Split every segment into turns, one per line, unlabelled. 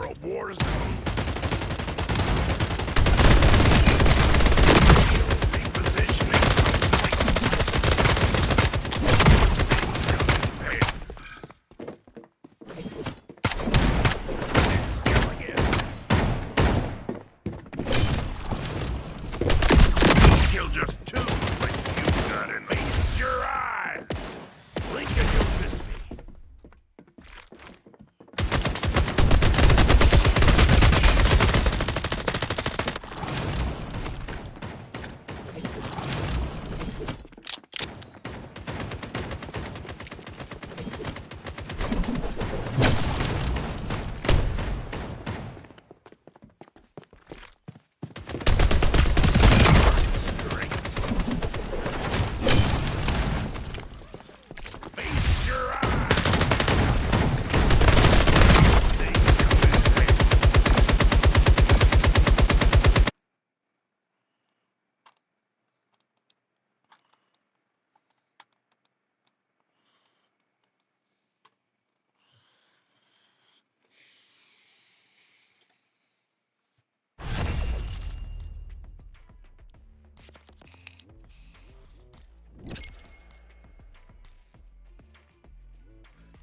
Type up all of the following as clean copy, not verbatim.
a war zone. Repositioning. Kill just two, but you got an ace your eye. Blink and you'll miss me.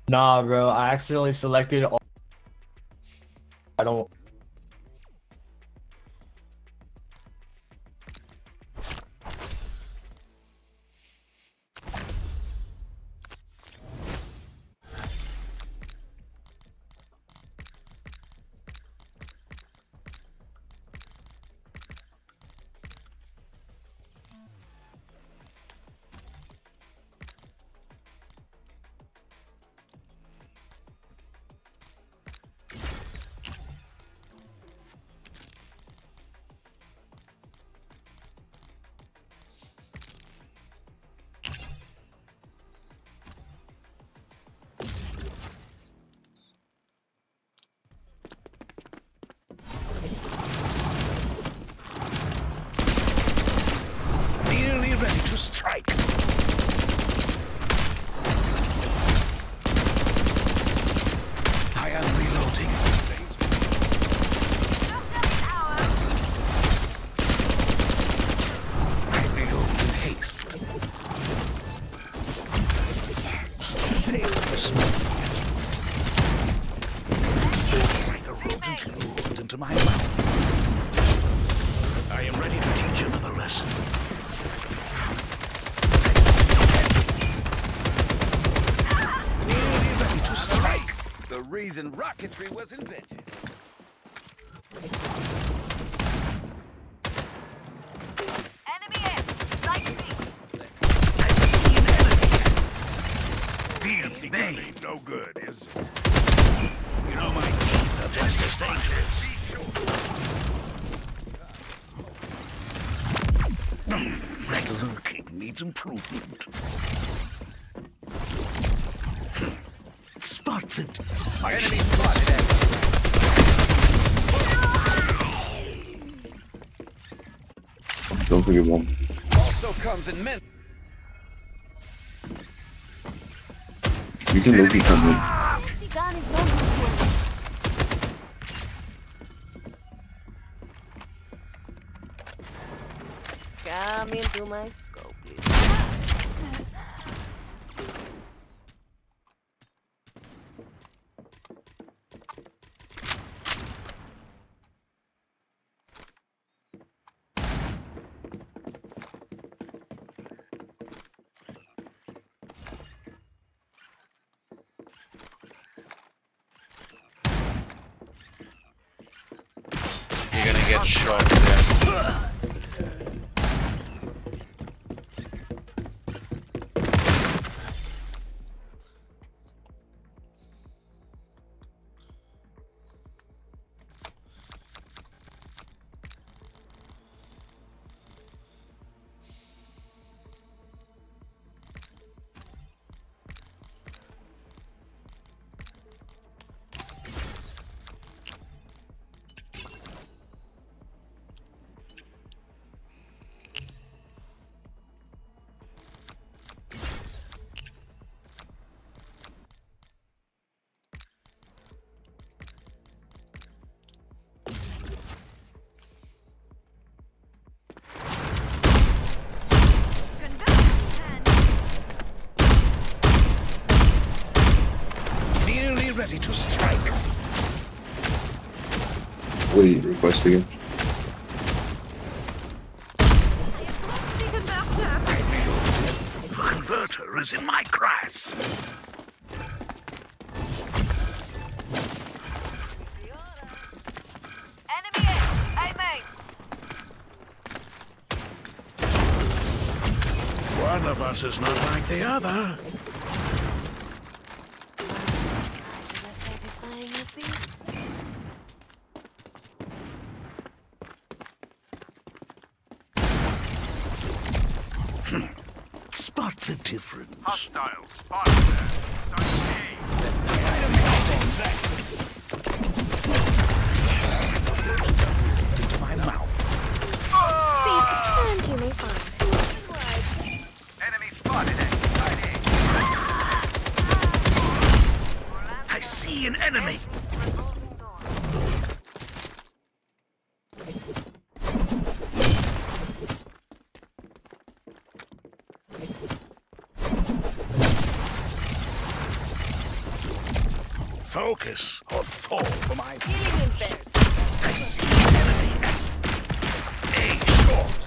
Nah, bro, I accidentally selected all. I don't.
Nearly ready to strike. I am reloading. I reload in haste. Sail the smoke. Like a rodent lured into my mouth. I am ready to teach another lesson. Nearly ready to strike.
The reason rocketry was invented.
Enemy in. Sight me.
I see an enemy. They ain't no good, is it? You know my teeth are just as dangerous. My lurking needs improvement. Spotted. My enemy spotted.
Don't forget one.
Also comes in men.
You can look at me.
The gun is no useful. Come into my scope, please.
You're gonna get shot there.
ready to strike.
Wait, request again.
The converter is in my grasp.
Enemy A. Aiming.
One of us is not like the other.
Is as satisfying as this?
Spot the difference.
Hostiles spotted there.
Into my mouth.
Seek and you may find.
Enemy spotted at side
I see an enemy. Focus or fall for my...
Killing him fair.
I see an enemy at A short.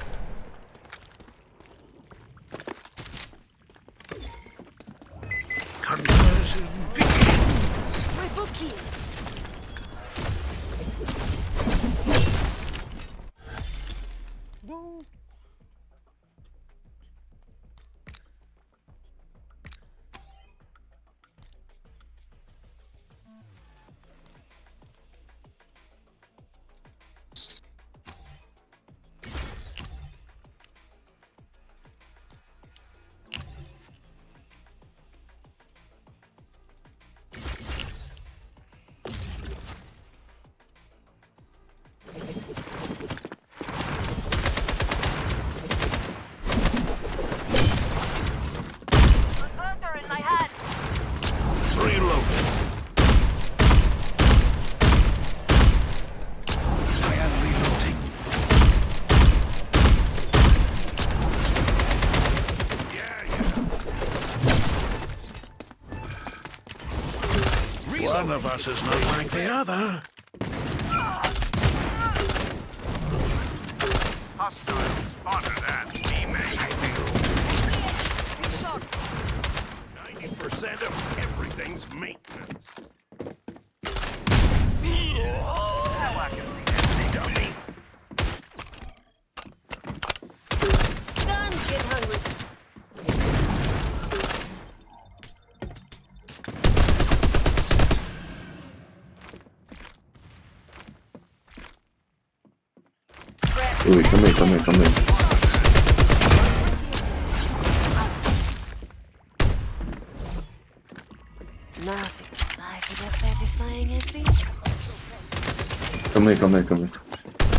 Conversion begins.
Triple kill. Converter in my hand.
Reloading. I am reloading. One of us is not like the other.
Hostiles spotted at teammate.
I reload.
90% of everything's maintenance. Now I can see
Dummy.
Guns get hungry.
Wait, come here.
Nothing like is as satisfying as this.
Come here.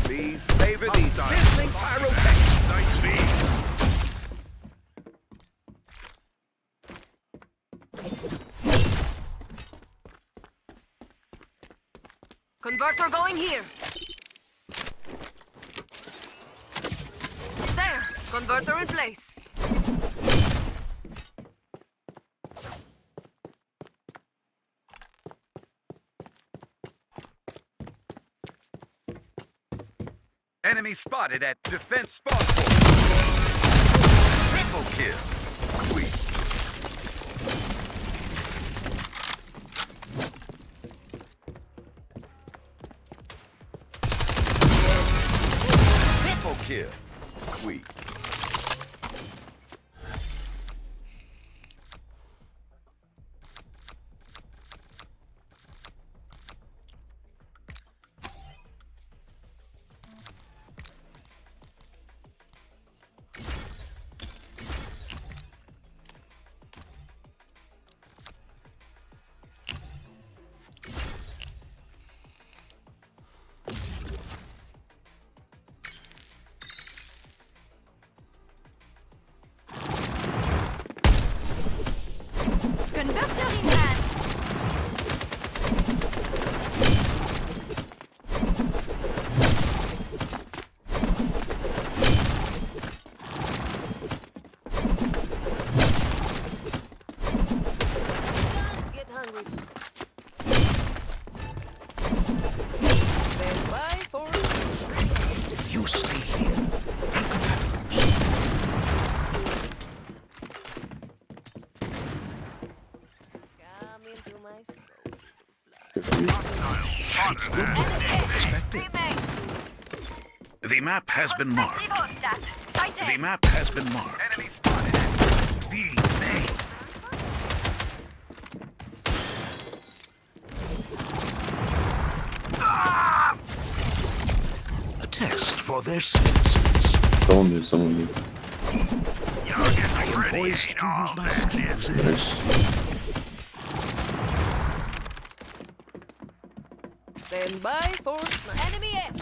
Please favor these sizzling pyrotechnics. Nice speed.
Converter going here. There. Converter in place.
Enemy spotted at defense spawn point. Triple kill. Sweet. Triple kill. Sweet.
It's good to have perspective. The map has been marked. The map has been marked.
Enemy spotted.
The main. A test for their senses.
Someone new.
I am poised to use my skills again.
Nice.
Stand by for enemy air.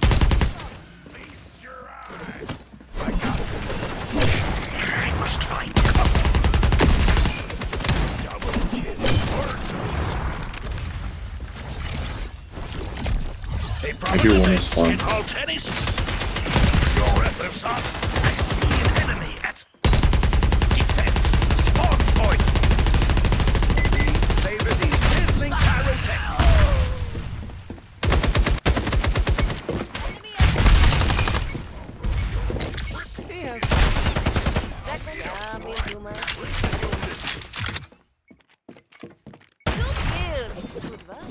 I must find cover. Double kill. A
hear
prominent
one
event
spawn.
in all tennis. Your efforts are. I see an enemy at defense spawn point.
Favor the sizzling pyrotech.
Yes. Second time into my two kills. Goodbye.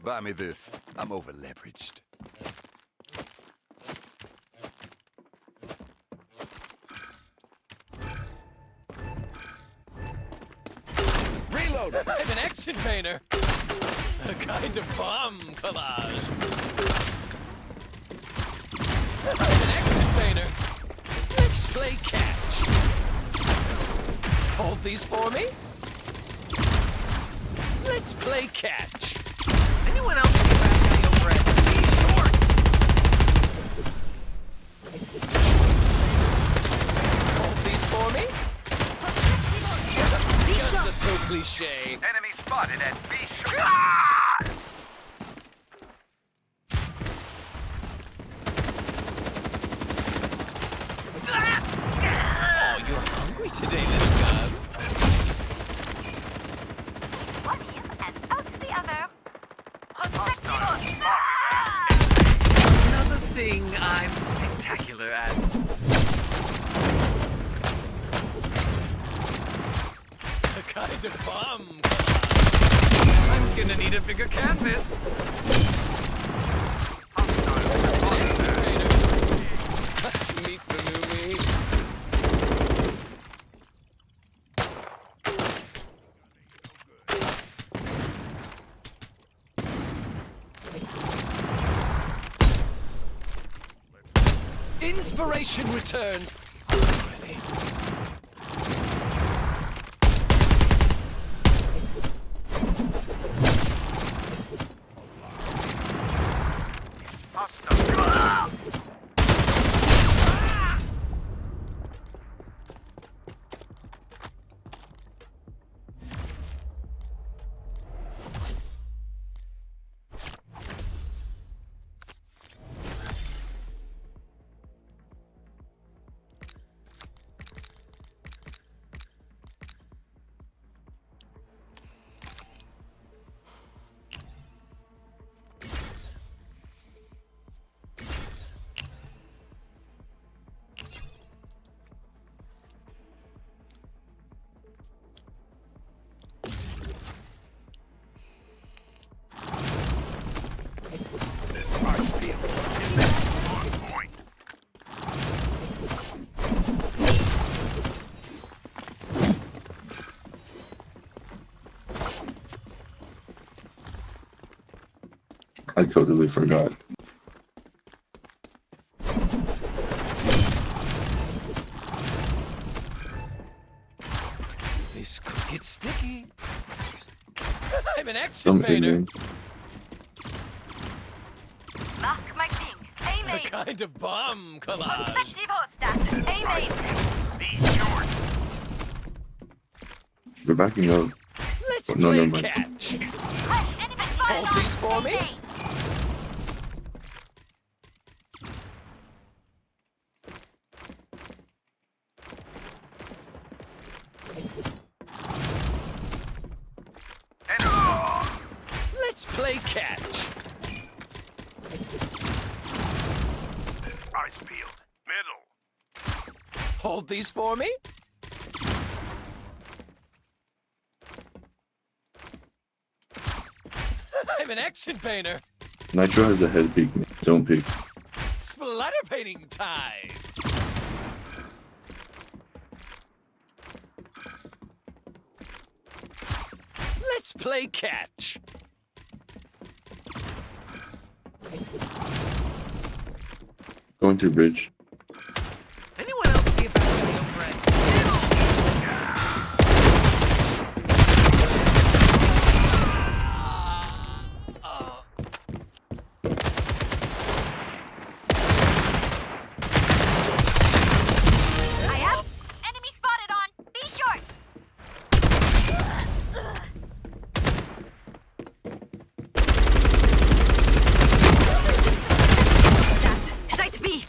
Buy me this. I'm over leveraged.
Reload! I'm an action painter! A kind of bomb collage. I'm an action painter. Let's play catch. Hold these for me. Let's play catch. Anyone else get back on your bread? Be short. Hold these for me. Guns are so cliche.
Enemy spotted at B short.
Oh, you're hungry today, little gun.
One in and out the other.
Another thing I'm spectacular at. A kind of bomb. I'm gonna need a bigger canvas. Meet the new me. Inspiration returned. Already.
I totally forgot.
I'm an action
Some
painter.
alien.
Mark my thing.
A
Aim.
kind of bomb collage.
Perspective hostat. Aim.
Be short.
They're backing up.
Let's
Oh, no,
play
never mind.
catch.
Crash. Enemy spotted
Hold
on.
these for me.
Aim.
Let's play catch.
Ice field. Middle.
Hold these for me. I'm an action painter.
Nitro has a head peek. Don't peek.
Splatter painting time. Let's play catch.
Going through bridge.
Anyone else see if I can go friend?
I have. Enemy spotted on. Be short. That. Site B.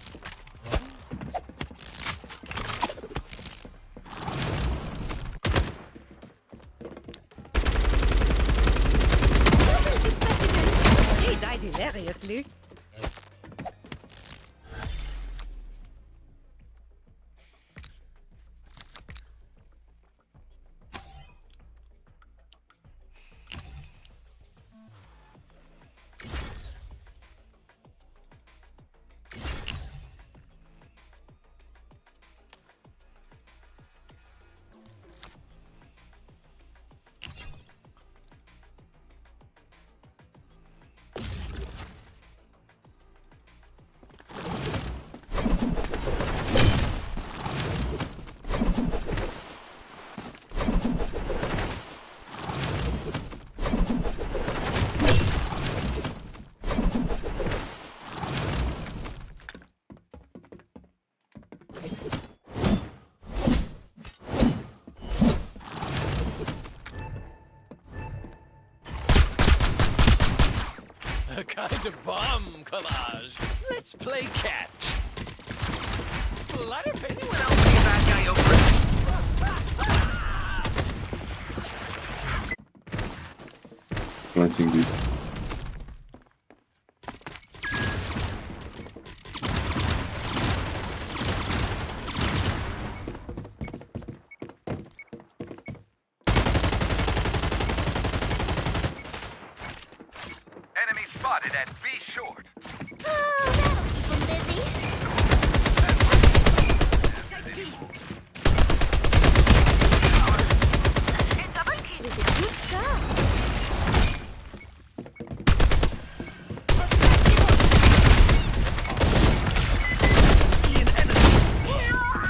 He died hilariously.
A kind of bomb collage. Let's play catch. Splatter painting.
Anyone else see a bad guy over it?
Planting B.
Enemy spotted at B short.
That'll keep 'em busy. Site B. It's double kill.
With a good start.
See an enemy.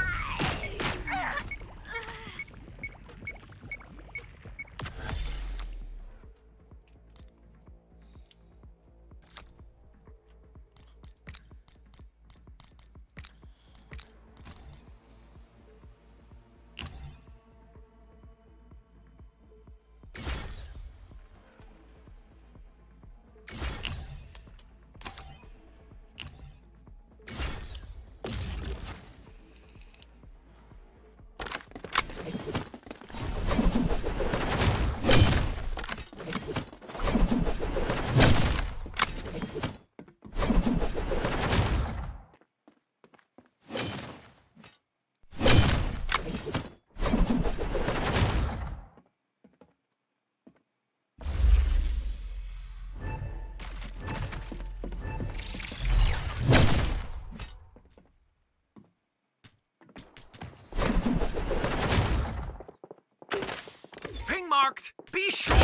Ping marked. Be short.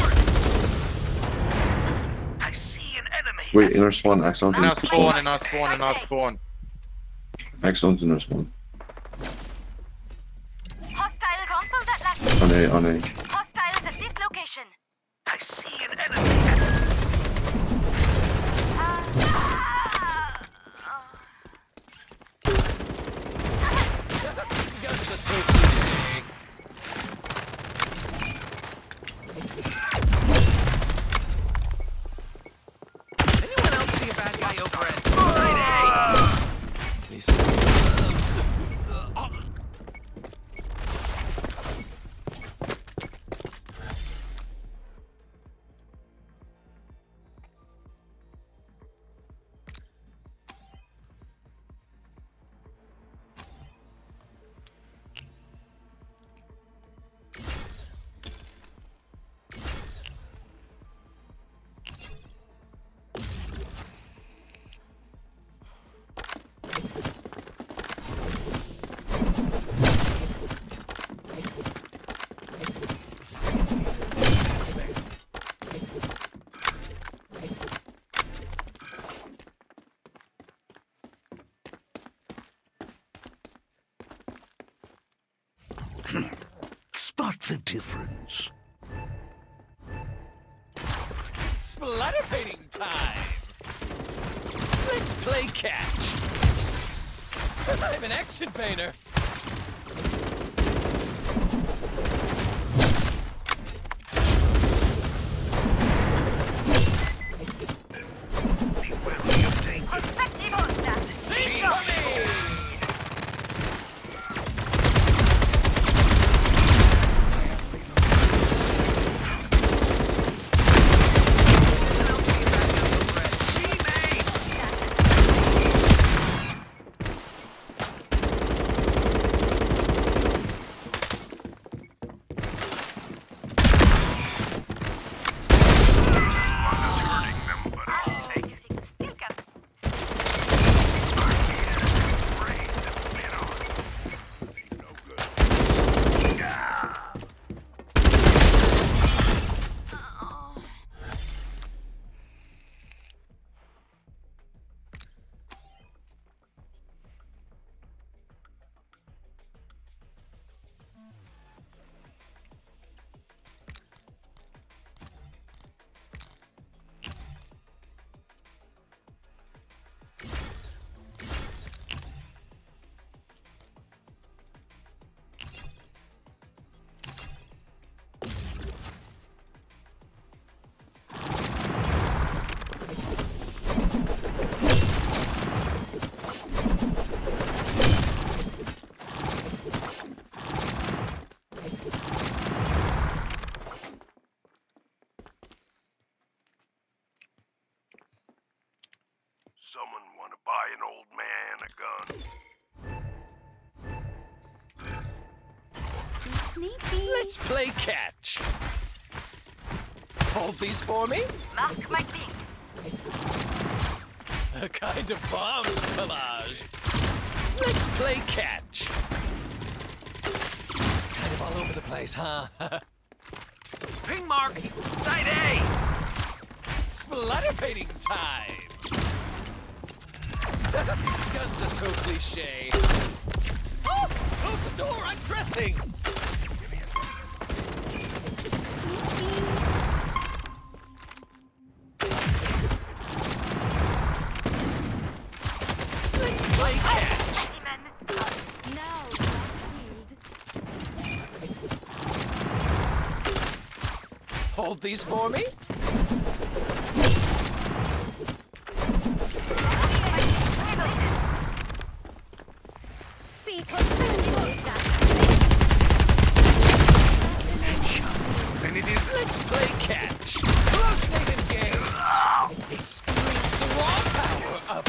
I see an enemy.
Wait, inner spawn. Axon's
In our
inner
spawn,
spawn.
in our spawn, in our spawn.
Axon's inner spawn.
Hostile consoles at last.
On A, on A.
Hostiles at this location.
I see an
bad guy over it.
Spot the difference.
Splatter painting time! Let's play catch! I'm an action painter!
Be wary of danger.
See coming!
Someone want to buy an old man a gun?
Sneaky.
Let's play catch! Hold these for me?
Mark my thing.
A kind of bomb collage. Let's play catch! Kind of all over the place, huh?
Ping marked. Side A.
Splatter painting time! Guns are so cliche. Oh! Close the door! I'm dressing! Let's play catch!
Demon. Now,
Hold these for me?
see,
And it is.
Let's play catch! Close name engage! Experience the raw power of...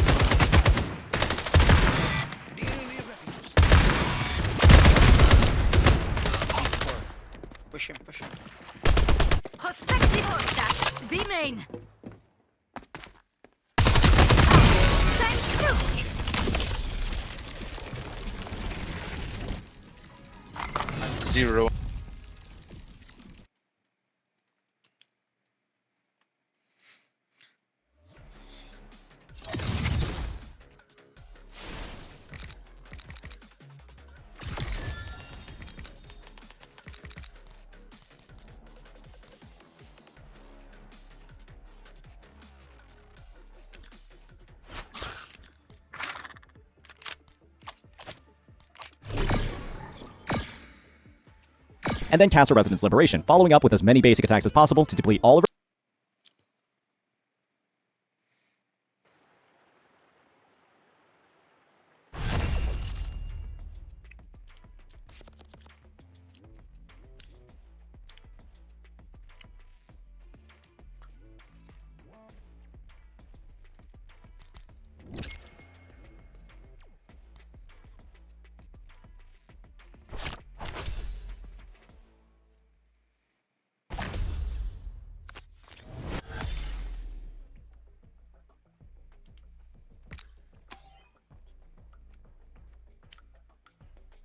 Push him, push him.
Prospective that. B main. Thank you.
Zero.
And then cast a Resonance Liberation, following up with as many basic attacks as possible to deplete all of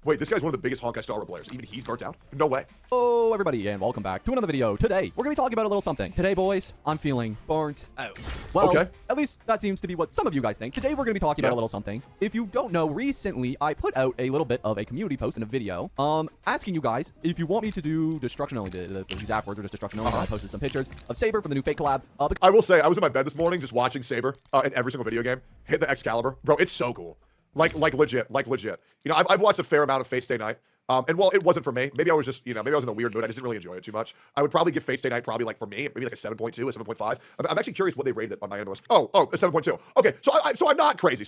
Wait, this guy's one of the biggest Honkai Star Rail players. Even he's burnt out? No way.
Hello, everybody, and welcome back to another video. Today, we're going to be talking about a little something. Today, boys, I'm feeling burnt out. Well,
Okay.
At least that seems to be what some of you guys think. Today, we're going to be talking about a little something. If you don't know, recently, I put out a little bit of a community post in a video, asking you guys if you want me to do destruction only. The exact words are just destruction only. I posted some pictures of Saber from the new Fake collab.
I will say, I was in my bed this morning just watching Saber in every single video game. Hit the Excalibur. Bro, it's so cool. Like legit. You know, I've watched a fair amount of Fate Stay Night. And while it wasn't for me, maybe I was just, maybe I was in a weird mood. I just didn't really enjoy it too much. I would probably give Fate Stay Night probably like for me, maybe like a 7.2, a 7.5. I'm actually curious what they rated it on my end. Oh, a 7.2. Okay, so I'm not crazy.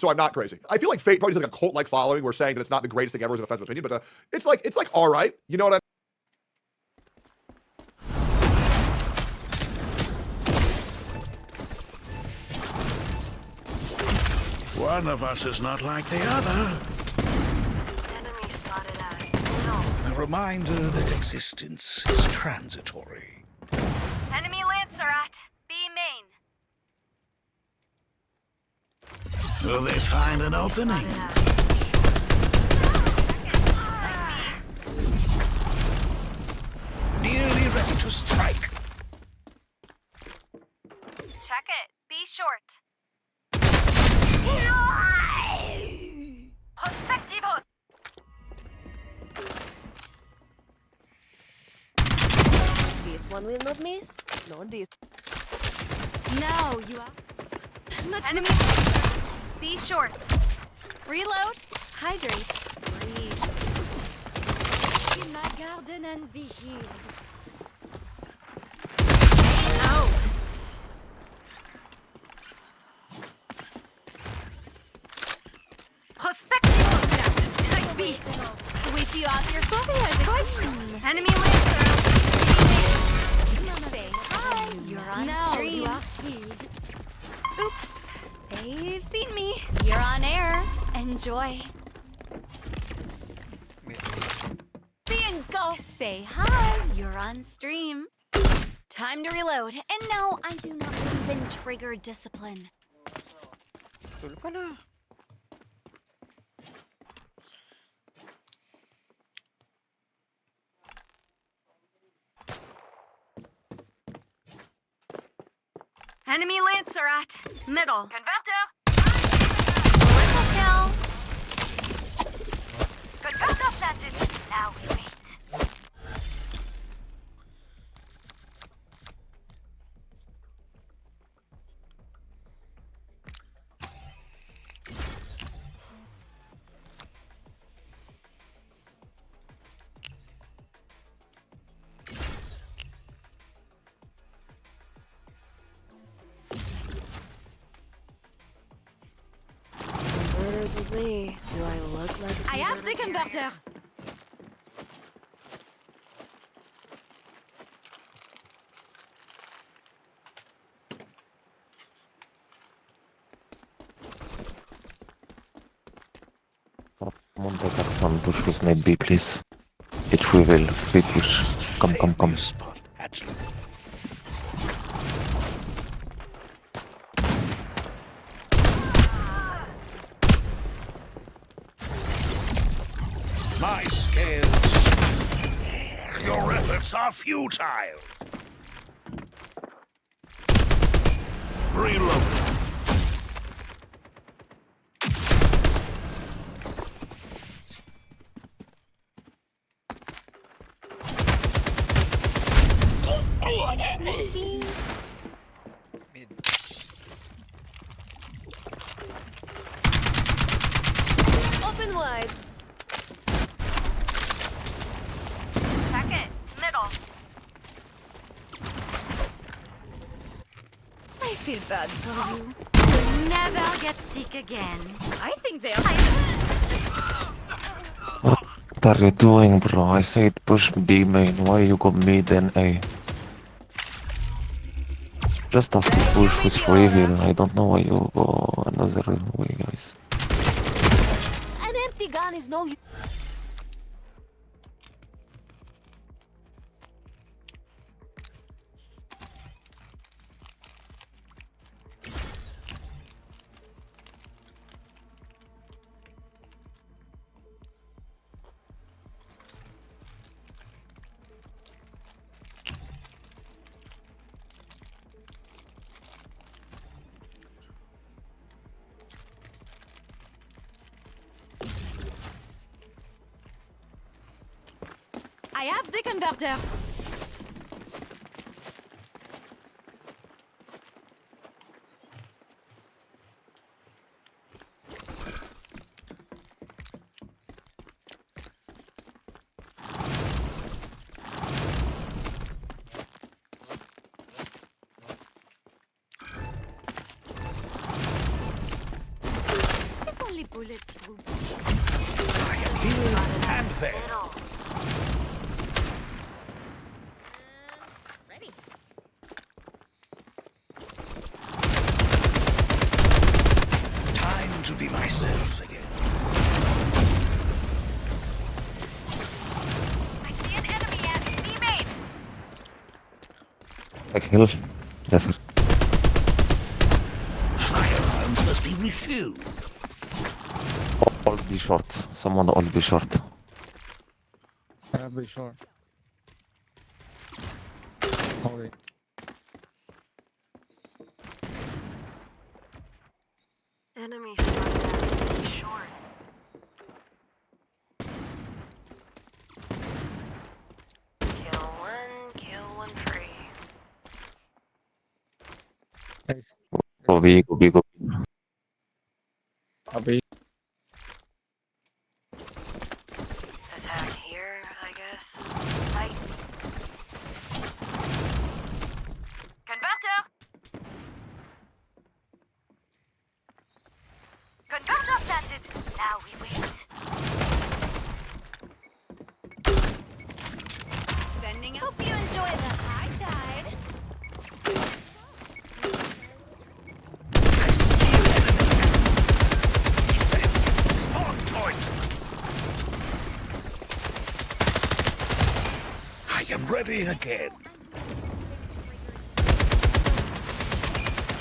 I feel like Fate probably has like a cult-like following. We're saying that it's not the greatest thing ever as an offensive opinion, but it's like all right. You know what I mean?
One of us is not like the other.
Enemy spotted out.
A reminder that existence is transitory.
Enemy Lancer at B main.
Will they find an opening? Nearly ready to strike.
Check it. Be short. Prospectivos.
This one will not miss. Not this.
No, you are. Enemy. Be short. Reload. Hydrate. Breathe. In my garden and be healed. Ow. Prospectivos. Site B. Sweep you off your foot. Enemy Lancer. Say hi. You're on stream. You are healed. Oops. They've seen me. You're on air. Enjoy. Be and go. Say hi. You're on stream. Time to reload. And no, I do not believe in trigger discipline.
Tulog ka na.
Enemy Lancer at middle. Converter. Triple kill. Converter started. Now we wait.
Converters with me. Do I look like a
I have the converter.
Someone take up some push with net B, please. It's free will, free push. Come.
Spot, actually. My scales. Your efforts are futile. Reload.
Mid.
Open wide.
Check it. Middle.
I feel bad for you.
You'll never get sick again.
I think they
What are you doing, bro? I said push B main. Why you go mid and A? Just have to push with free will. I don't know why you go another way, guys.
An empty gun is no use.
have the converter. If only bullets would.
I am here and there.
Ready.
Time to be myself again.
I see an enemy at teammate.
Like hell. Zephyr.
Firearms must be refueled.
All be short. Someone all be short.
I'll be sure. Hold it.
Enemy spotted short. Kill one free.
Nice.
Go B, go B, go B.
I'll be.
Attack here, I guess. Sight. Converter! Converter planted! Now we wait.
Sending. Hope you enjoy the high tide.
I see an enemy. Defense. Spawn point. I am ready again.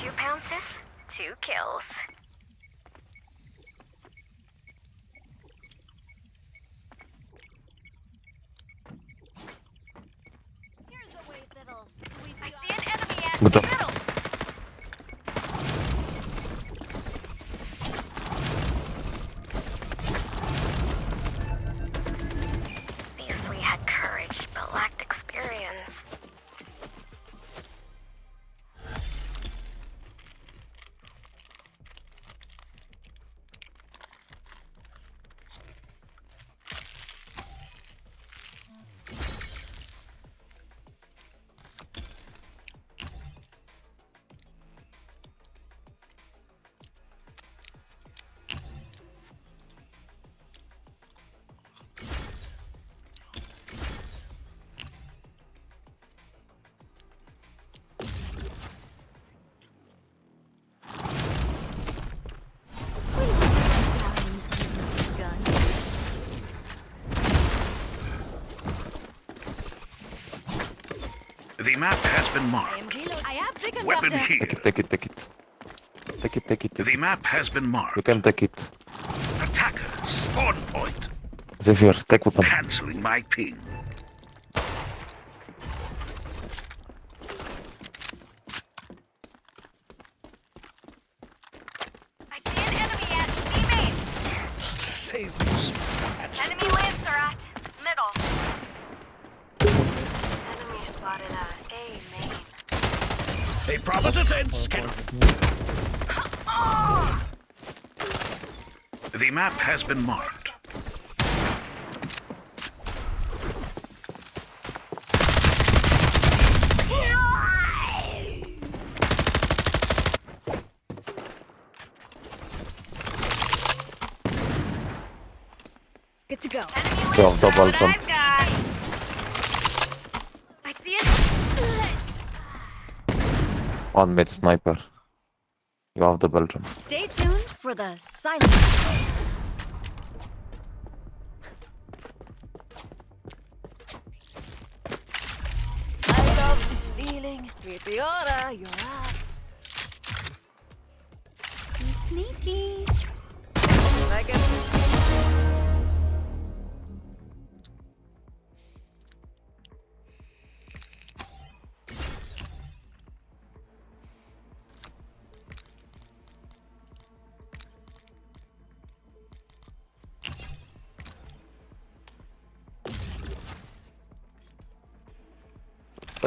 2 pounces, 2 kills.
Here's a wave that'll sweep
I
you
see an enemy at
Good job.
middle. These 3 had courage, but lacked experience.
The map has been
I am
marked.
reload. I have the
Weapon
converter.
here.
Take it, take it, take it. Take it, take it, take
The
it.
map has been
You
marked.
can take it.
Attacker. Spawn point.
Zephyr, take weapon.
Canceling my ping.
I see an enemy at teammate.
Save this match.
Enemy Lancer at middle. Enemy spotted at A main.
A proper defense can. The map has been marked.
Good to go.
Enemy
You have double
Lancer,
jump.
I've got. I see it.
1 mid sniper. You have the Belgium.
Stay tuned for the silent. I love this feeling. Meteora, you're up. You sneaky. Like it.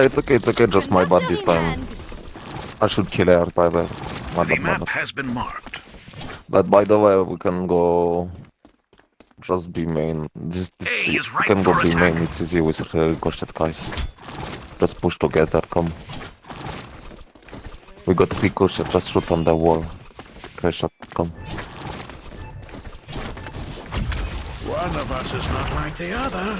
It's okay, just my bad this time. I should kill her, by the way. My
The
bad, my
map
bad.
has been marked.
But by the way, we can go... Just be main.
A is
We
right
can go
for
be
attack.
main, it's easy with Ricochet, guys. Just push together, come. We got Ricochet, just shoot on the wall. Okay, shot, come.
One of us is not like the other.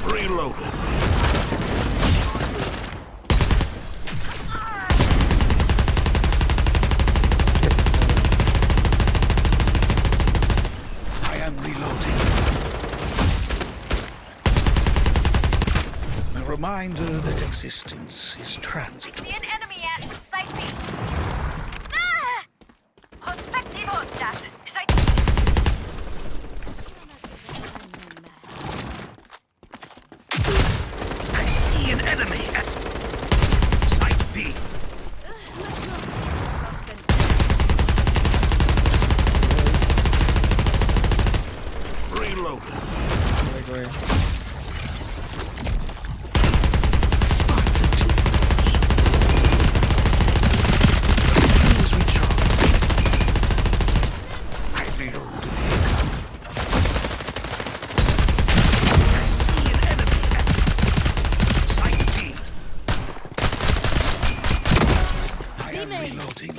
Reloaded. I am reloading. A reminder that existence is transitory.
See an enemy at Site B. Ah! Perspective on that. Site
I see an enemy at Site B. Reloaded. As we charge, I reload in haste. I see an enemy at Site B. I am reloading.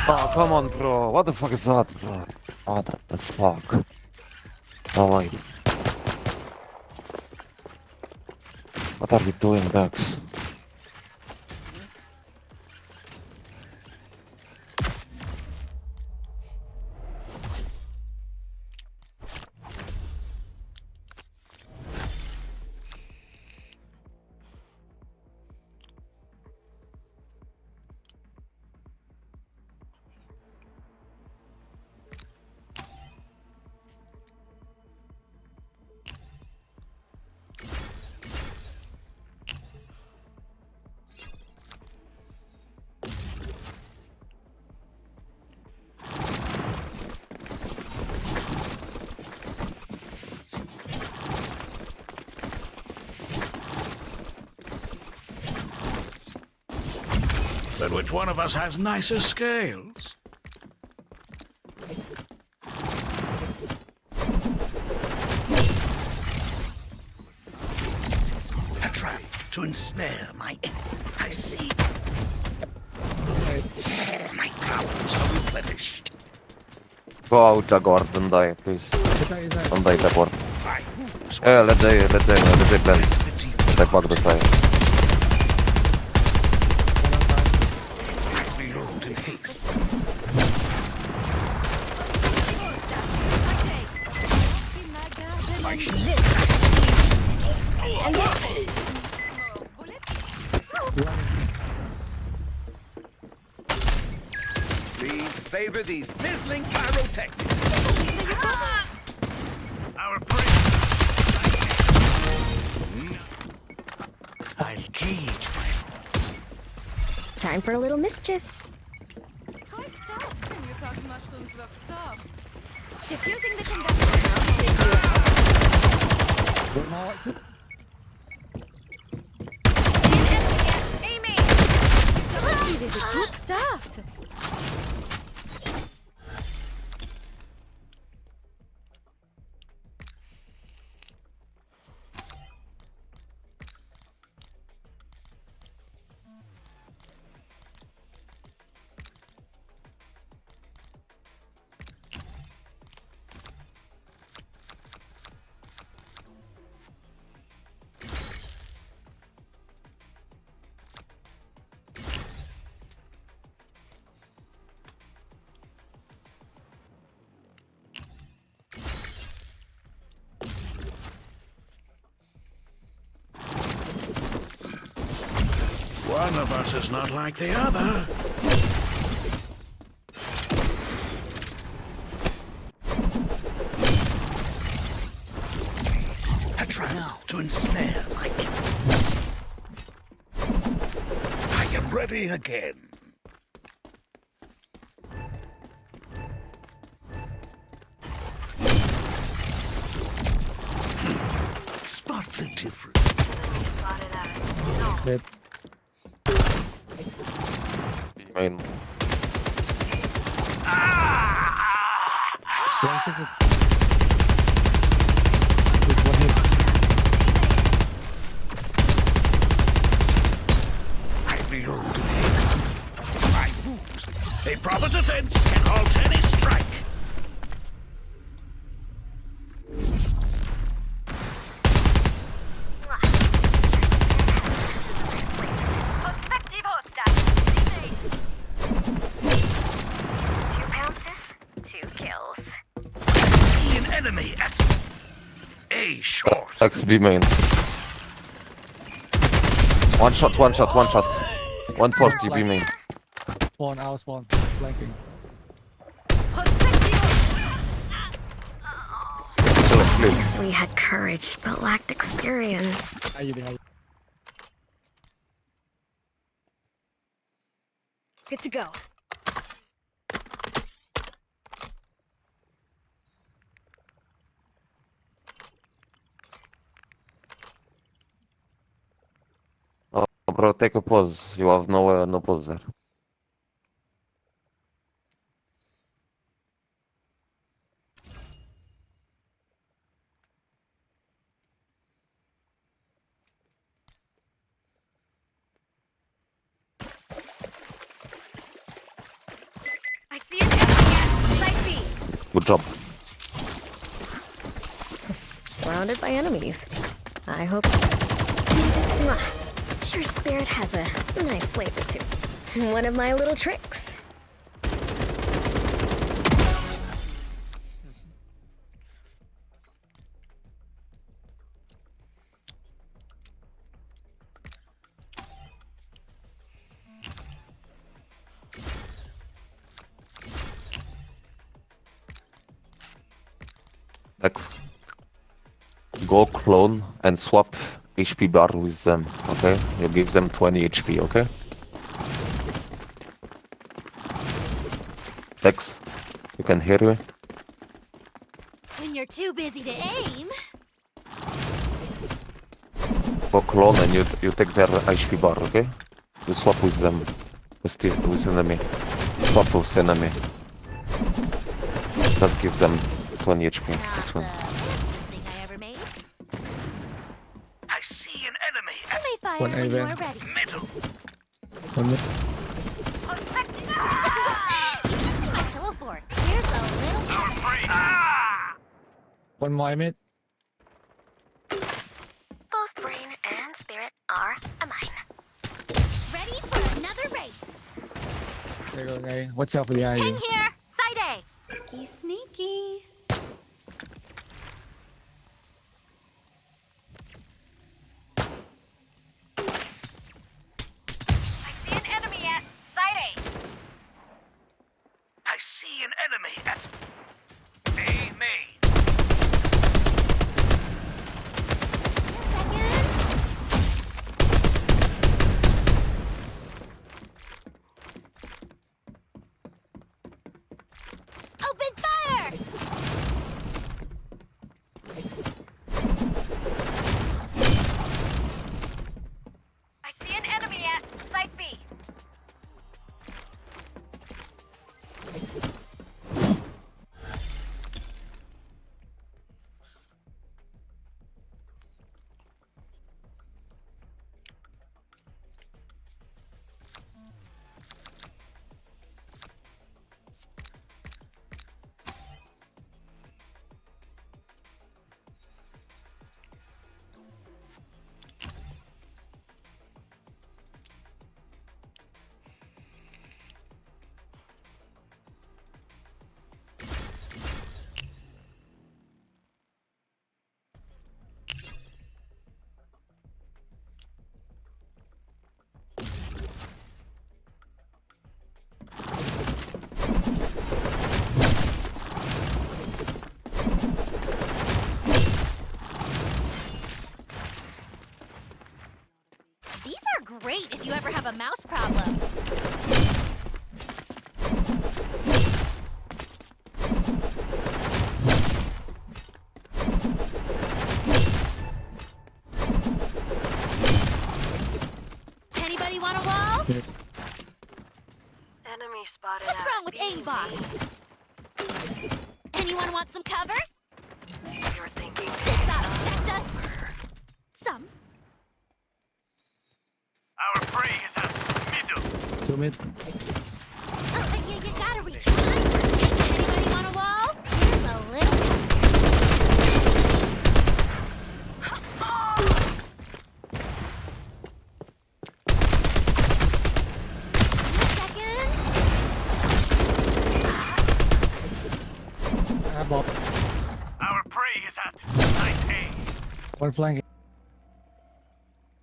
Oh, come on, bro. What the fuck is that, bro? What the fuck? Oh, wait. What are you doing, Dax?
But which one of us has nicer scales? A trap to ensnare my I see. My powers are replenished.
Go out, Jaguar, don't die, please. Don't die, Jaguar.
I lose
Yeah,
what's
let's say plant.
the deep.
Attack back the side.
I reload in haste. I
Please savor these sizzling pyrotechnics.
Our prey. I'll cage my
Time for a little mischief.
Quite tough when you thought mushrooms were soft. Diffusing the conductor. Aiming!
It is a good start.
One of us is not like the other. a trap to ensnare my enemies. I am ready again. Spot the difference.
Mid.
B main.
One ticket. With one hit.
I reload in haste. My moves. A proper defense can halt any strike. See an enemy at A short.
X B main. One shot. 140 B main.
Spawn, out spawn. Flanking.
These three had courage, but lacked experience. Good to go.
Oh, bro, take a pause. You have no pause there.
I see an enemy at Site B.
Good job.
Surrounded by enemies. I hope... Mwah. Your spirit has a nice flavor too. One of my little tricks.
Next. Go clone and swap HP bar with them, okay? You give them 20 HP, okay? Next. You can hear me?
When you're too busy to aim.
Go clone and you take their HP bar, okay? You swap with them. With enemy. Swap with enemy. Just give them 20 HP. This one.
Thing I ever made.
I see an enemy at
Only fire
One
when you
even.
are ready.
middle.
One mid.
You should see my pillow fort. Here's a little
One more mid.
Both brain and spirit are mine.
ready for another race.
There you go, guy. Watch out for the ivy.
Ping here. Side A. Sneaky, sneaky. I see an enemy at Side A.
I see an enemy at A main.
Open fire! great if you ever have a mouse problem. Anybody want a wall?
Enemy spotted.
What's wrong with aimbot? Anyone want some cover?
You're thinking.
This ought to protect us. Some.
Our prey is at middle.
2 mid.
Oh, you gotta reach mine. Anybody want a wall? Here's a little.
Our prey is at night A.
One flanking.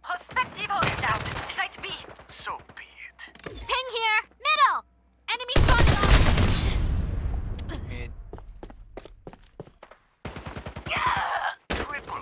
Prospectivo is out. Site B.
So be it.
Ping here. Middle. Enemy spotted on.
Mid.
Triple.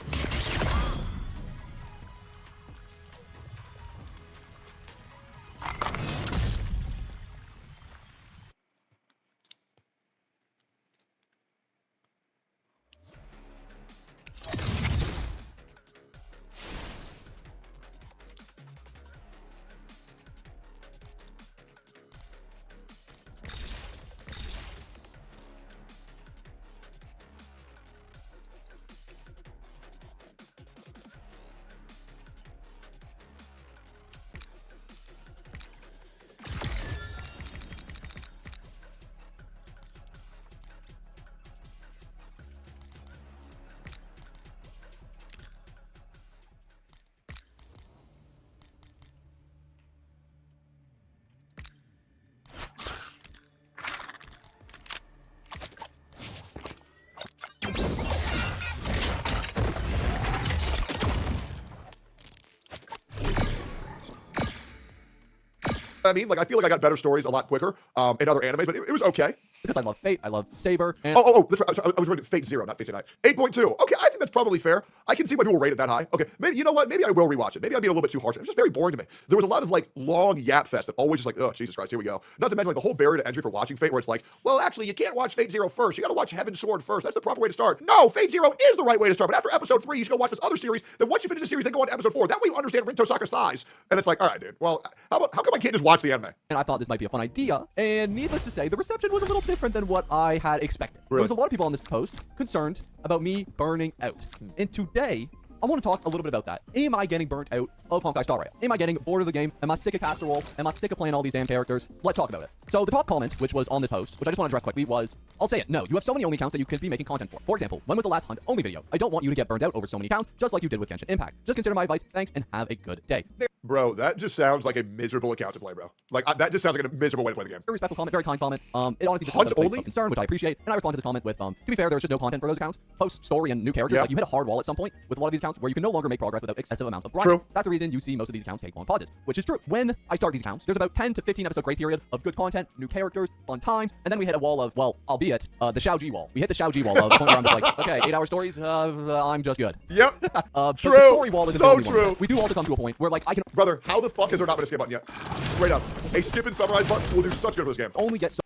I mean, like, I feel like I got better stories a lot quicker in other animes, but it was okay.
Because I love Fate, I love Saber, and
That's right. I was rating Fate 0, not Fate 9. 8.2. Okay, I think that's probably fair. I can see why people rate it that high. Okay, maybe, you know what? Maybe I will rewatch it. Maybe I'm being a little bit too harsh. It was just very boring to me. There was a lot of, like, long yap fest that always just like, oh, Jesus Christ, here we go. Not to mention, like, the whole barrier to entry for watching Fate, where it's like, well, actually, you can't watch Fate 0 first. You gotta watch Heaven's Sword first. That's the proper way to start. No, Fate 0 is the right way to start. But after episode 3, you should go watch this other series. Then once you finish the series, then go on to episode 4. That way you understand Rinto Saka's thighs. And it's like, all right, dude, well, how come I can't just watch the anime?
and I thought this might be a fun idea. And needless to say, the reception was a little different than what I had expected.
Really?
There was a lot of people on this post concerned about me burning out. And today, I want to talk a little bit about that. Am I getting burnt out of Honkai Star Rail? Am I getting bored of the game? Am I sick of Caster Wolf? Am I sick of playing all these damn characters? Let's talk about it. So the top comment, which was on this post, which I just want to address quickly, was, I'll say it, no, you have so many only accounts that you could be making content for. For example, when was the last Hunt only video? I don't want you to get burned out over so many accounts, just like you did with Genshin Impact. Just consider my advice, thanks, and have a good day.
Bro, that just sounds like a miserable account to play, bro. Like, that just sounds like a miserable way to play the game.
Very respectful comment, very kind comment. It honestly just
Hunt
was a place
only?
of concern, which I appreciate. And I responded to this comment with, to be fair, there's just no content for those accounts. Post, story, and new characters.
Yeah.
Like, you hit a hard wall at some point with a lot of these accounts where you can no longer make progress without excessive amounts of grind.
True.
That's the reason you see most of these accounts take long pauses, which is true. When I start these accounts, there's about 10 to 15 episode grace period of good content, new characters, fun times, and then we hit a wall of, well, albeit, the Xiaoji wall. We hit the Xiaoji wall of the point where I'm just like, okay, 8-hour stories, I'm just good.
Yep.
But
True.
the story wall isn't the
So
only one.
true.
We do also come to a point where, like, I can
Brother, how the fuck is there not been a skip button yet? Straight up. A skip and summarize button will do such good for this game.
only get so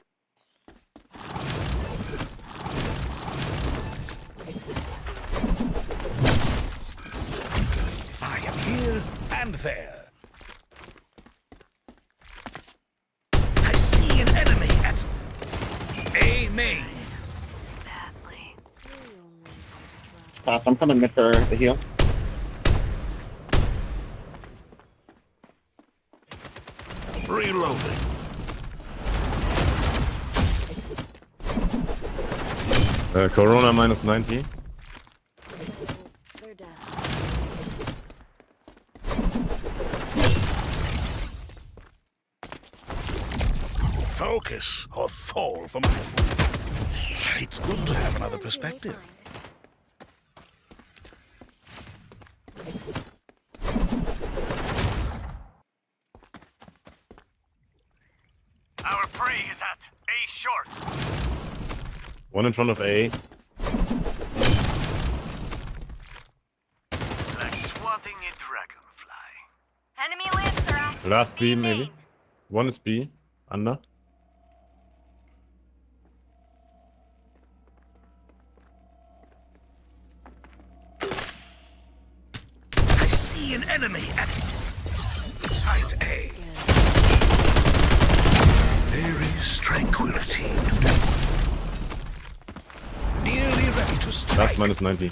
I am here and there. I see an enemy at A main.
I'm coming mid for the heal.
Reloading.
Corona minus 90.
They're dead.
Focus or fall for my... It's good to have another perspective. Our prey is at A short.
One in front of A.
Like swatting a dragonfly.
Enemy limbs are
Last B maybe. One is B. Under.
I see an enemy at site A. There is tranquility. Nearly ready to strike.
Last minus 90.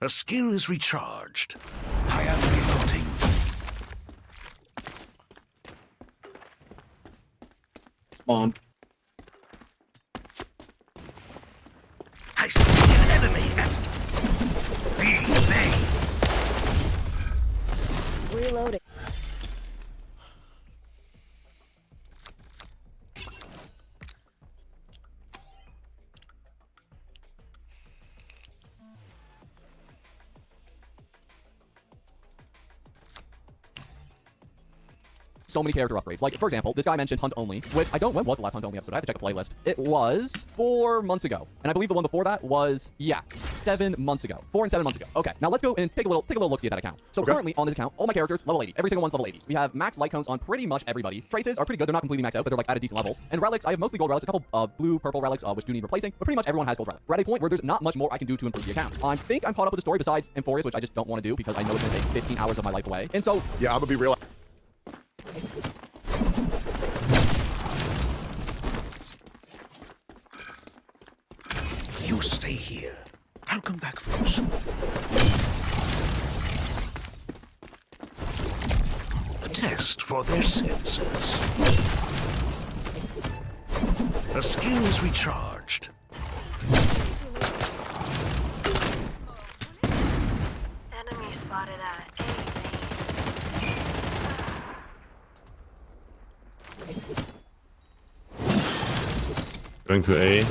A skill is recharged. I am reloading.
Spawn.
I see an enemy at B main.
Reloading.
So many character upgrades. Like, for example, this guy mentioned Hunt Only, which I don't... When was the last Hunt Only episode? I have to check the playlist. It was 4 months ago. And I believe the one before that was, yeah, 7 months ago. 4 and 7 months ago. Okay, now let's go and take a little look-see at that account. So currently on this account, all my characters, level 80. Every single one's level 80. We have max light cones on pretty much everybody. Traces are pretty good. They're not completely maxed out, but they're like at a decent level. And relics, I have mostly gold relics, a couple blue, purple relics, which do need replacing, but pretty much everyone has gold relics. We're at a point where there's not much more I can do to improve the account. I think I'm caught up with the story besides Emphorius, which I just don't want to do because I know it's going to take 15 hours of my life away. And so...
Yeah, I'm going to be real...
You stay here. I'll come back for you soon. A test for their senses. A skill is recharged.
Enemy spotted at
Going to A.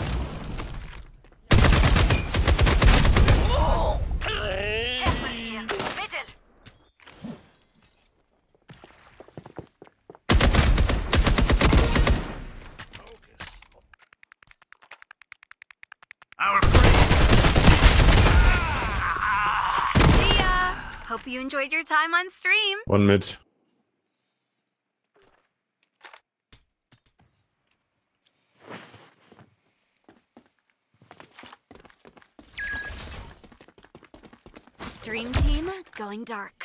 See ya! Hope you enjoyed your time on stream.
One mid.
Stream team going dark.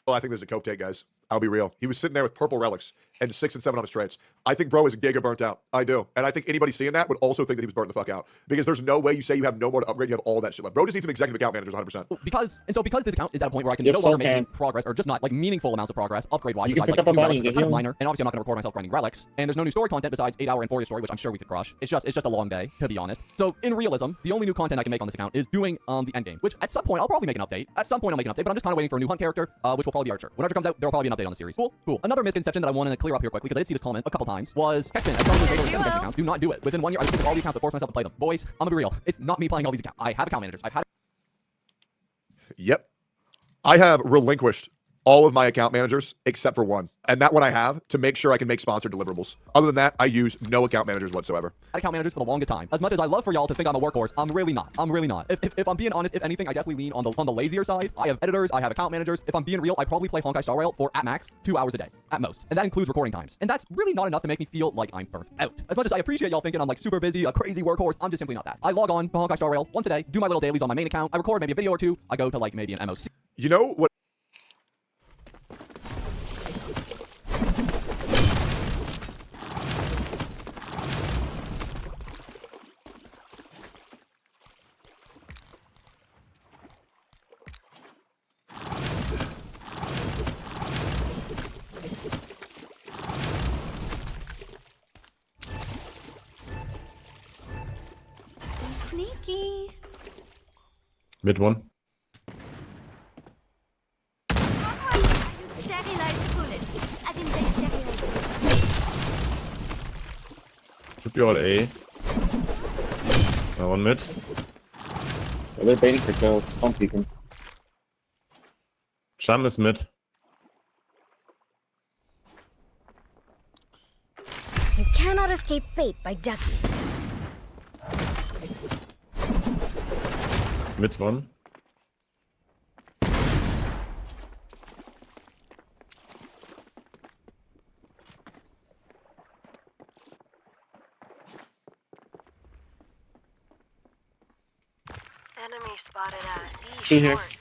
Well, I think there's a coke take, guys. I'll be real. He was sitting there with purple relics and 6 and 7 on his traits. I think bro is giga burnt out. I do. And I think anybody seeing that would also think that he was burnt the fuck out. Because there's no way you say you have no more to upgrade, you have all that shit left. Bro just needs some executive account managers 100%.
Because this account is at a point where I can no longer make any progress, or just not like meaningful amounts of progress, upgrade-wise, besides like new relics, which are kind of minor. And obviously I'm not going to record myself grinding relics. And there's no new story content besides 8-hour Emphorius story, which I'm sure we could crush. It's just a long day, to be honest. So in realism, the only new content I can make on this account is doing the end game, which at some point I'll probably make an update. At some point I'll make an update, but I'm just kind of waiting for a new hunt character, which will probably be Archer. When Archer comes out, there'll probably be an update on the series. Cool. Another misconception that I want to clear up here quickly, because I did see this comment a couple times, was Hexman, as someone who's made over 7 accounts, do not do it. Within 1 year, I was all the accounts to force myself to play them. Boys, I'm gonna be real. It's not me playing all these accounts. I have account managers. I've had...
Yep. I have relinquished all of my account managers except for one. And that one I have to make sure I can make sponsored deliverables. Other than that, I use no account managers whatsoever.
Account managers for the longest time. As much as I love for y'all to think I'm a workhorse, I'm really not. I'm really not. If I'm being honest, if anything, I definitely lean on the lazier side. I have editors, I have account managers. If I'm being real, I probably play Honkai Star Rail for at max 2 hours a day, at most. And that includes recording times. And that's really not enough to make me feel like I'm burnt out. As much as I appreciate y'all thinking I'm like super busy, a crazy workhorse, I'm just simply not that. I log on to Honkai Star Rail once a day, do my little dailies on my main account, I record maybe a video or two, I go to like maybe an MOC.
You know what?
Sneaky.
Mid one.
Sterilize the bullets, as in they sterilize
Should be all A. One mid.
Well, they're baiting for kills. Don't peek him.
Sham is mid.
cannot escape fate by ducking.
Mid one.
Enemy spotted at B
Two here.
short.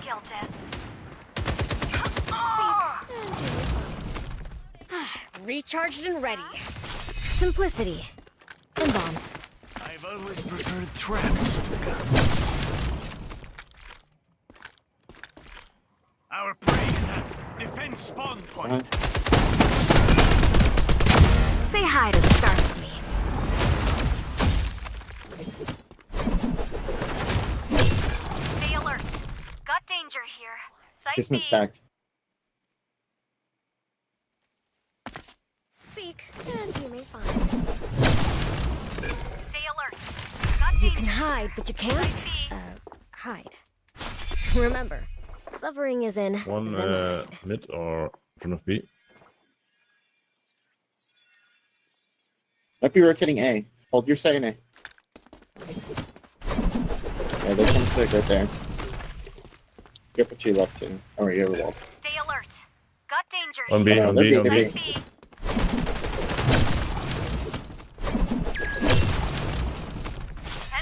Kill death. Recharged and ready. Simplicity. And bombs.
I've always preferred traps to guns. Our prey is at defense spawn point.
Say hi to the stars for me.
Stay alert. Got danger here. Site
This
B.
one's stacked.
Seek, and you may find.
Stay alert. Got
You
danger.
can hide, but you can't, hide. Remember, suffering is in
One
the mind.
mid or in front of B.
Might be rotating A. Hold your sight in A. Yeah, there's some stick right there. Get the two left in. Oh, yeah, we will.
Stay alert. Got danger
On B,
here.
on
they're
B,
big,
on
they're
B.
Site B.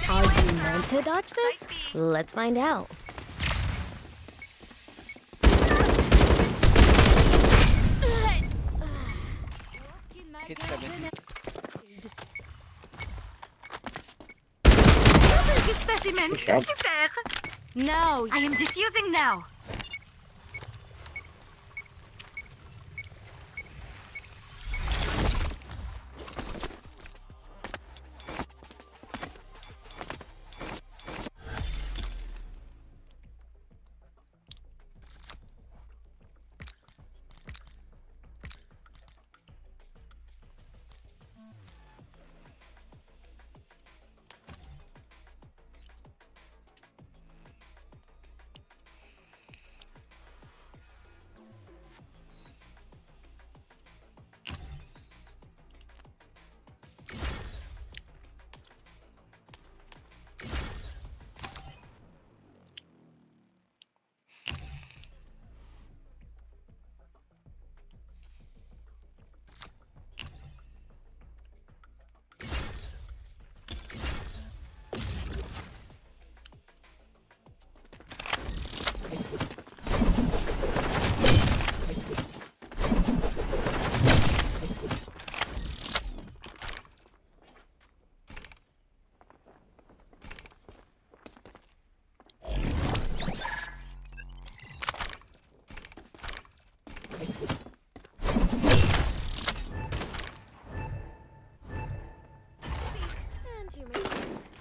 Are
Enemy
you
laser.
meant to dodge this?
Site B.
Let's find out.
Hit 7.
Specimen.
Good job.
Super. No, I am defusing now.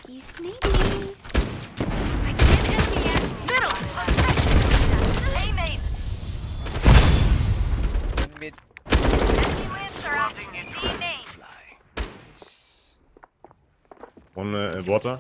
Be sneaky. I see an enemy at middle. Hey, mate.
Mid.
Enemy laser at B main.
One water.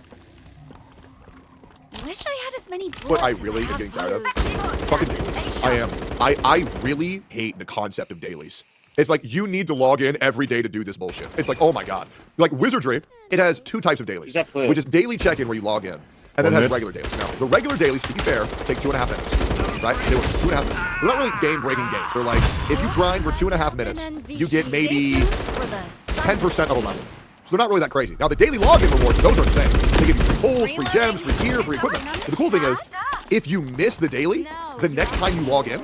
Wish I had as many bullets
What I
as
really am
have
getting tired of?
bullets.
Fucking dailies. I am. I really hate the concept of dailies. It's like you need to log in every day to do this bullshit. It's like, oh my god. Like Wizardry, it has two types of dailies.
Exactly.
Which is daily check-in where you log in. And then it has regular dailies. Now, the regular dailies, to be fair, take 2.5 minutes. Right? They were 2.5 minutes. They're not really game-breaking games. They're like, if you grind for 2.5 minutes, you get maybe 10% of a level. So they're not really that crazy. Now, the daily login rewards, those are insane. They give you free pulls, free gems, free gear, free equipment. But the cool thing is, if you miss the daily, the next time you log in,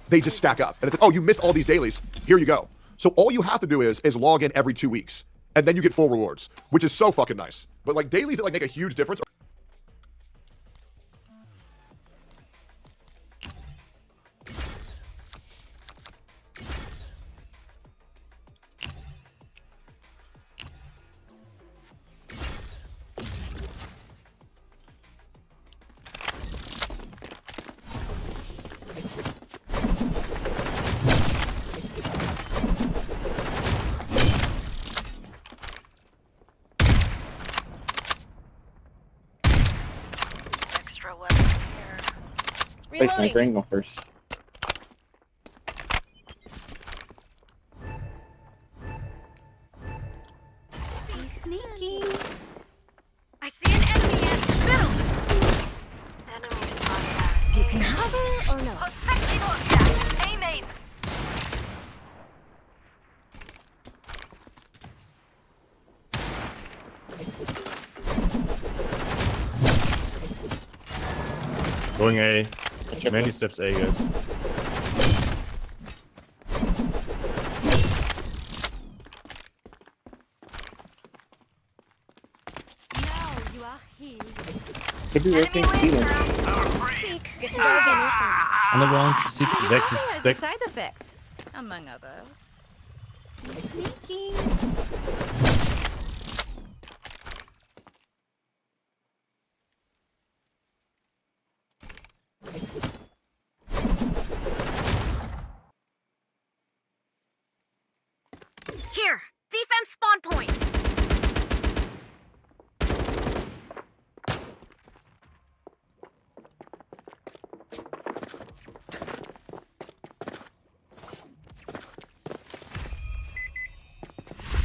they just stack up. And it's like, oh, you missed all these dailies. Here you go. So all you have to do is log in every 2 weeks. And then you get full rewards, which is so fucking nice. But like dailies that like make a huge difference.
Extra weapon here.
Play sniper angle first.
Sneaky. I see an enemy at middle.
You can cover or no.
Amen.
Going A. Many steps A, guys.
Now you are here.
Could be rotating to B then.
Seek. It's bargain.
On the wrong to seek.
Deck,
Has a
deck.
side effect, among others. Sneaky.
Here. Defense spawn point.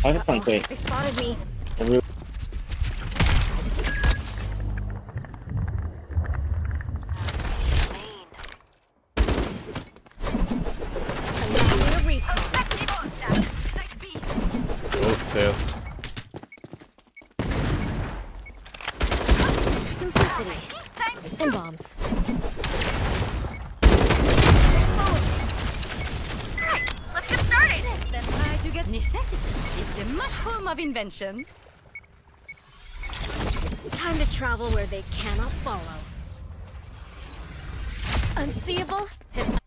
I have a flank wait.
They spotted me.
I really
Allow me to recall.
Both stairs.
Simplicity. And bombs.
Right, let's get started. Then try to get necessity is the mushroom of invention.
Time to travel where they cannot follow. Unseeable. Hit.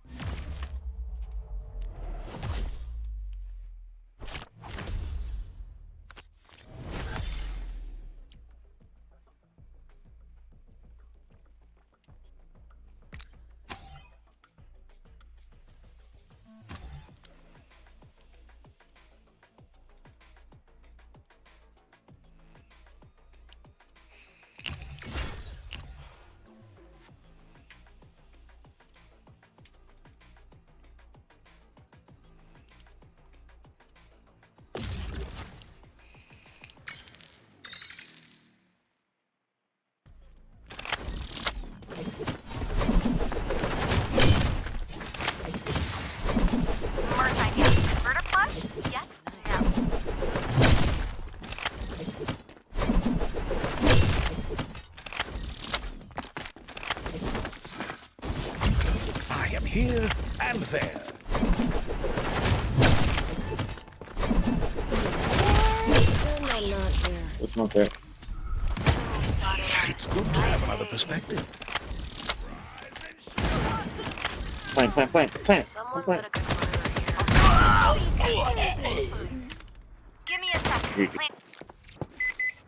Here and there.
This one there.
It's good to have another perspective.
Plant.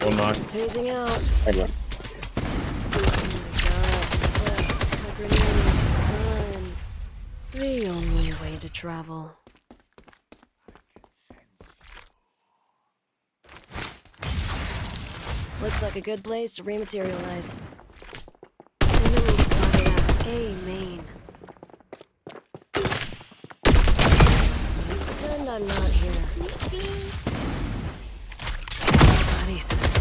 One
mark.
Phasing out.
I run.
The only way to travel. Looks like a good place to rematerialize. Enemy spotted at A main. Pretend I'm not here. Body system.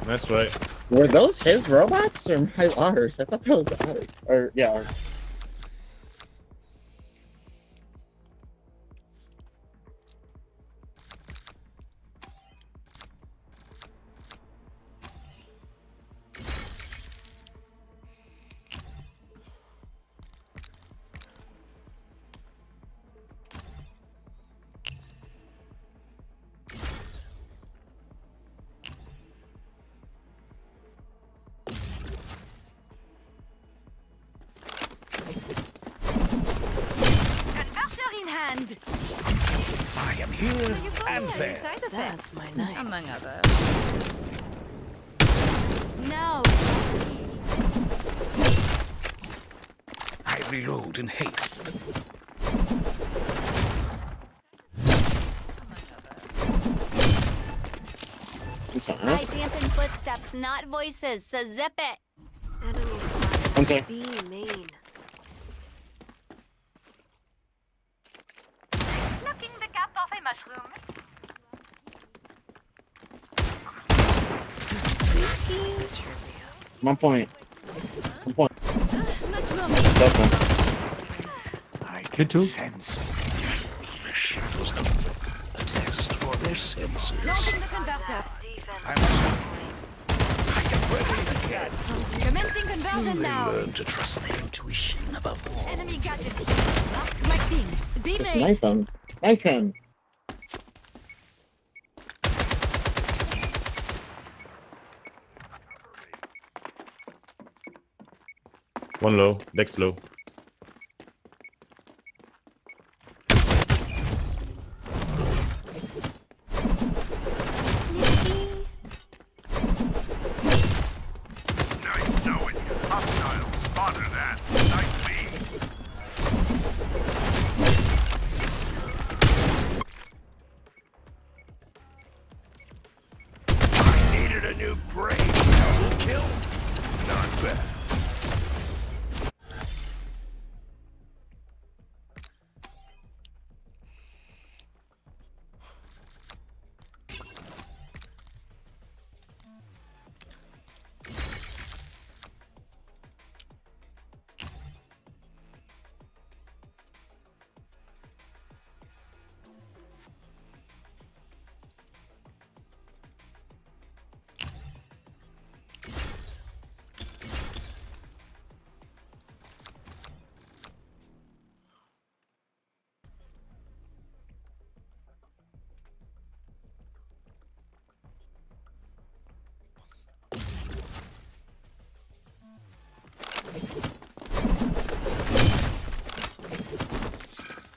That's right.
Were those his robots or my ours? I thought that was ours. Or yeah, ours.
I am here and there.
That's my knife.
among others. Now
I reload in haste.
I dampen footsteps, not voices, so zip it.
Enemy spotted.
Okay.
B main.
mushroom.
1 point. 1 point.
Much more.
Definitely.
I
Me too.
sense the shadows of a test for their senses.
Launching the converter.
I am ready again.
Commencing conversion
They
now.
learn to trust their intuition above all.
Enemy gadget. Mark my thing. Be
Just
made.
knife him. Knife him.
One low, next low.
Nice knowing you. Hostile. Spotted that. Nice beat. I needed a new brain. Double kill? Not bad.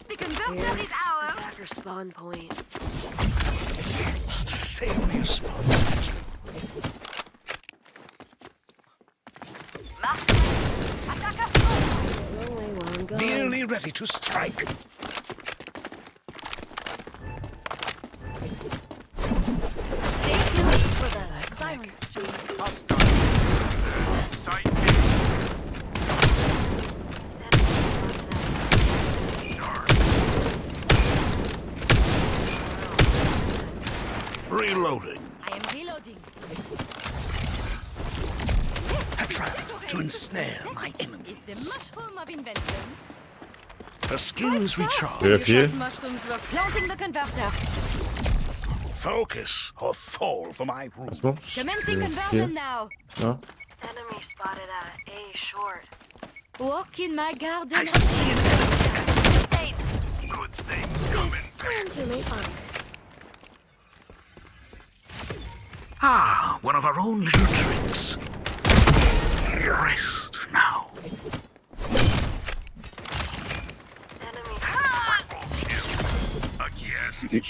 The converter is ours.
Attacker spawn point.
Save me a spot.
Roll away while I'm gone.
Nearly ready to strike.
Stay tuned for the silent stream.
Reloading.
I am reloading.
A trap to ensnare my enemies.
Is the mushroom of invention.
The skills recharge.
Clear here.
Mushrooms were planting the converter.
Focus or fall for my rules.
One.
Commencing
Here.
conversion now.
No.
Enemy spotted at A short.
Walk in my garden.
I see an enemy. Good thing coming.
And teammate on.
Ah, one of our own little tricks. Rest now.
Enemy.
Yes.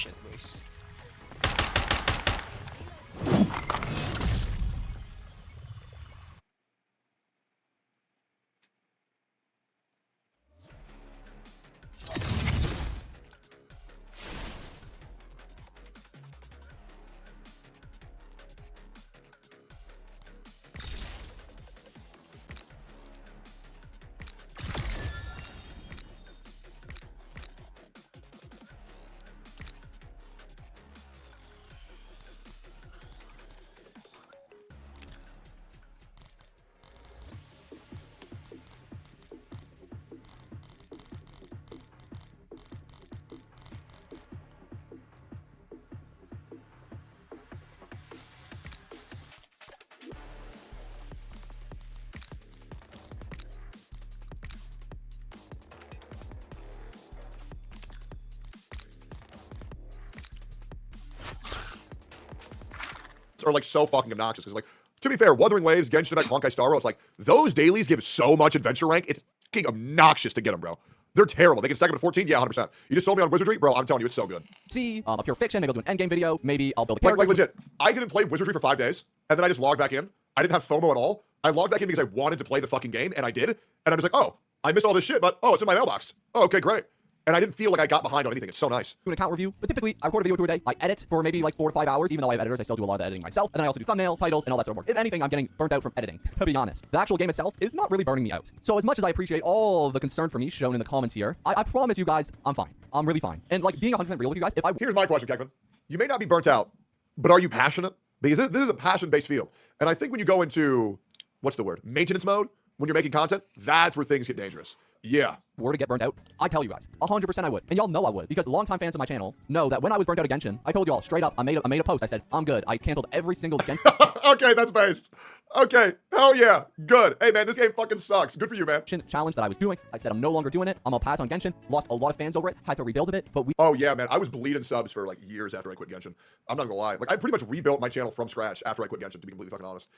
Are like so fucking obnoxious because like to be fair, Wuthering Waves, Genshin Impact, Honkai Star Rail, it's like those dailies give so much adventure rank. It's fucking obnoxious to get them, bro. They're terrible. They can stack them to 14. Yeah, 100%. You just sold me on Wizardry, bro. I'm telling you, it's so good.
See, a pure fiction, maybe I'll do an endgame video, maybe I'll build a
Like
character.
legit. I didn't play Wizardry for 5 days, and then I just logged back in. I didn't have FOMO at all. I logged back in because I wanted to play the fucking game, and I did. And I'm just like, oh, I missed all this shit, but oh, it's in my mailbox. Oh, okay, great. and I didn't feel like I got behind on anything. It's so nice.
Do an account review, but typically I record a video a day. I edit for maybe like 4 to 5 hours. Even though I have editors, I still do a lot of the editing myself. And then I also do thumbnail, titles, and all that sort of work. If anything, I'm getting burnt out from editing, to be honest. The actual game itself is not really burning me out. So as much as I appreciate all the concern for me shown in the comments here, I promise you guys, I'm fine. I'm really fine. And like being 100% real with you guys,
Here's my question, Kekman. You may not be burnt out, but are you passionate? Because this is a passion-based field. And I think when you go into, what's the word, maintenance mode, when you're making content, that's where things get dangerous. Yeah.
Were to get burnt out, I tell you guys, 100% I would. And y'all know I would, because longtime fans of my channel know that when I was burnt out at Genshin, I told y'all straight up, I made a post. I said, I'm good. I canceled every single Genshin.
Okay, that's based. Okay, hell yeah, good. Hey man, this game fucking sucks. Good for you, man.
Challenge that I was doing. I said I'm no longer doing it. I'm gonna pass on Genshin. Lost a lot of fans over it. Had to rebuild a bit, but we.
Oh yeah, man. I was bleeding subs for like years after I quit Genshin. I'm not gonna lie. Like I pretty much rebuilt my channel from scratch after I quit Genshin. To be completely fucking honest,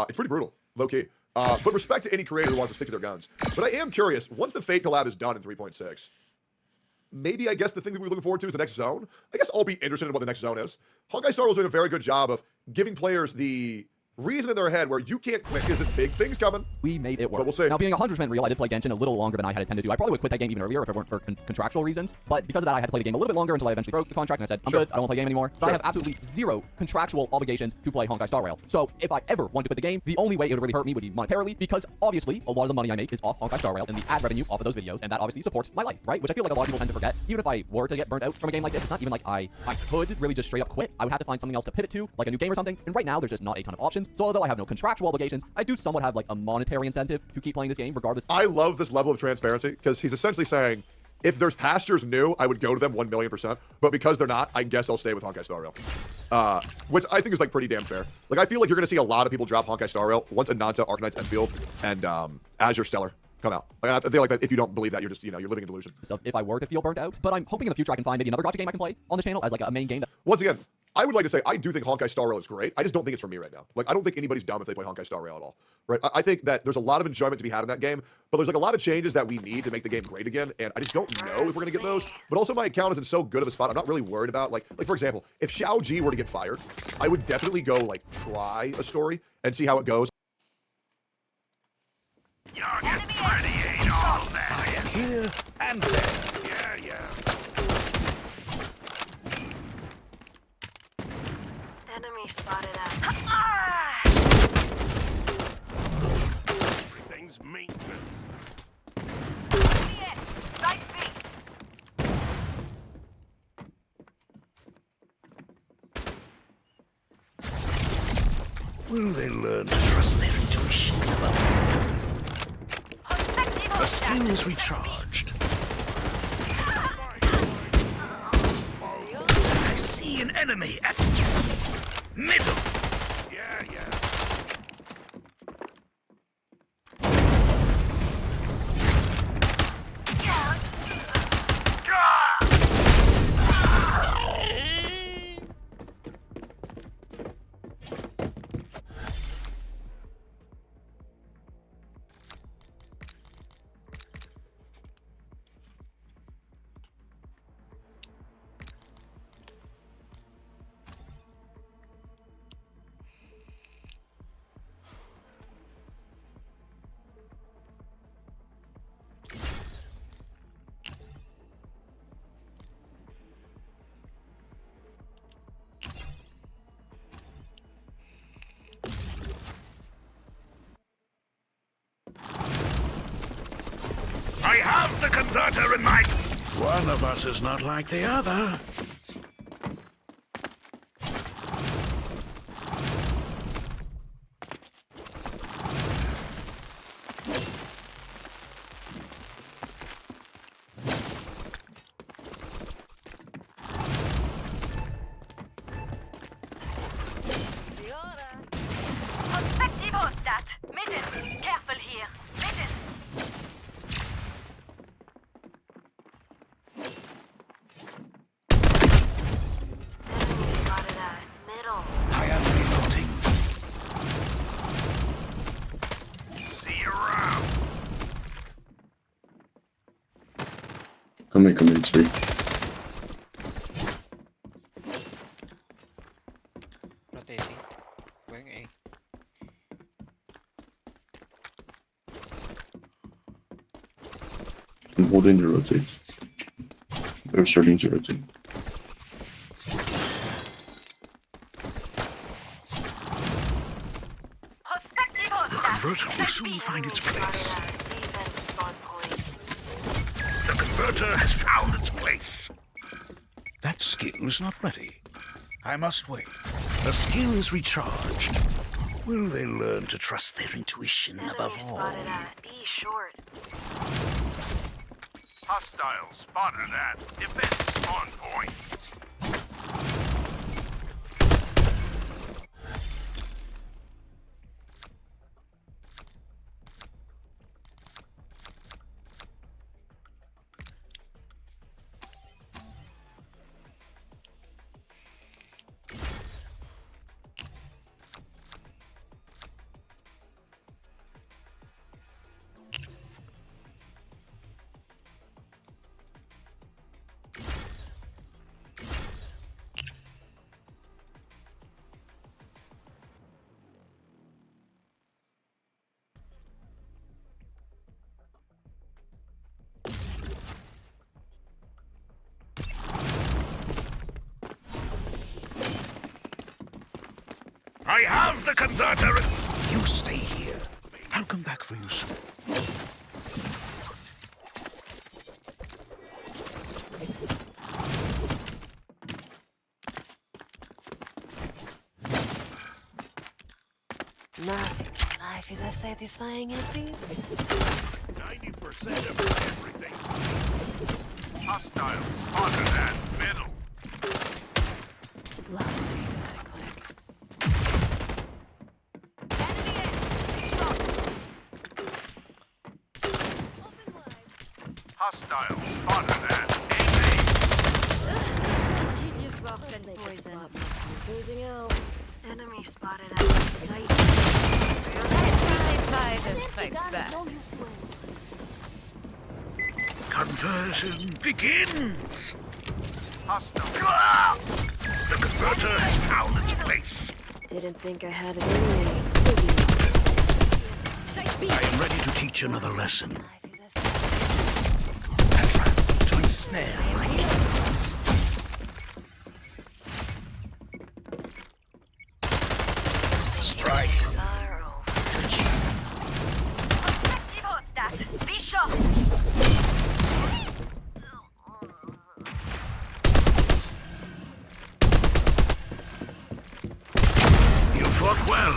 it's pretty brutal, low key. But respect to any creator who wants to stick to their guns. But I am curious. Once the Fate collab is done in 3.6. Maybe I guess the thing that we're looking forward to is the next zone. I guess I'll be interested in what the next zone is. Honkai Star Rail's doing a very good job of giving players the reason in their head where you can't quit because this big thing's coming.
We made it work.
But we'll see.
Now, being 100% real, I did play Genshin a little longer than I had intended to. I probably would quit that game even earlier if it weren't for contractual reasons. But because of that, I had to play the game a little bit longer until I eventually broke the contract and I said, I'm good, I don't want to play the game anymore. But I have absolutely zero contractual obligations to play Honkai Star Rail. So if I ever want to quit the game, the only way it would really hurt me would be monetarily, because obviously a lot of the money I make is off Honkai Star Rail and the ad revenue off of those videos, and that obviously supports my life, right? Which I feel like a lot of people tend to forget. Even if I were to get burnt out from a game like this, it's not even like I could really just straight up quit. I would have to find something else to pivot to, like a new game or something. And right now, there's just not a ton of options. So although I have no contractual obligations, I do somewhat have like a monetary incentive to keep playing this game regardless.
I love this level of transparency because he's essentially saying, if there's pastures new, I would go to them 1,000,000%. But because they're not, I guess I'll stay with Honkai Star Rail. Which I think is like pretty damn fair. Like I feel like you're gonna see a lot of people drop Honkai Star Rail once Ananta, Arcanite's Enfield, and Azure Stellar come out. Like, I feel like that if you don't believe that, you're just, you're living in delusion.
So if I were to feel burnt out, but I'm hoping in the future I can find maybe another gacha game I can play on the channel as like a main game.
Once again, I would like to say I do think Honkai Star Rail is great. I just don't think it's for me right now. Like I don't think anybody's dumb if they play Honkai Star Rail at all. Right? I think that there's a lot of enjoyment to be had in that game, but there's like a lot of changes that we need to make the game great again, and I just don't know if we're gonna get those. But also my account is in so good of a spot. I'm not really worried about like for example, if Xiao Ji were to get fired, I would definitely go like try a story and see how it goes.
Here and there. Yeah.
Enemy spotted out.
Everything's maintenance. Will they learn to trust their intuition about the skin is recharged. I see an enemy at middle. Yeah. I have the converter in my... One of us is not like the other.
Careful here.
I am reloading. See you around.
Come in, it's free.
Rotating. Going A.
I'm holding the rotate. They're starting to rotate.
The converter will soon find its place. The converter has found its place. That skill is not ready. I must wait. The skill is recharged. Will they learn to trust their intuition above all?
Be short.
Hostiles spotted at defense spawn point. I have the converter. You stay here. I'll come back for you soon.
Nothing in life is as satisfying as this.
90% of everything. Hostiles spotted at middle.
Love data that click.
Hostiles spotted at
Tedious rock and poison.
Losing out.
Enemy spotted at sight. Fighter strikes back.
Conversion begins! Hostile. The converter has found its place.
Didn't think I had it in me.
I am ready to teach another lesson. A trap to ensnare my enemies. Strike.
Be shot.
You fought well.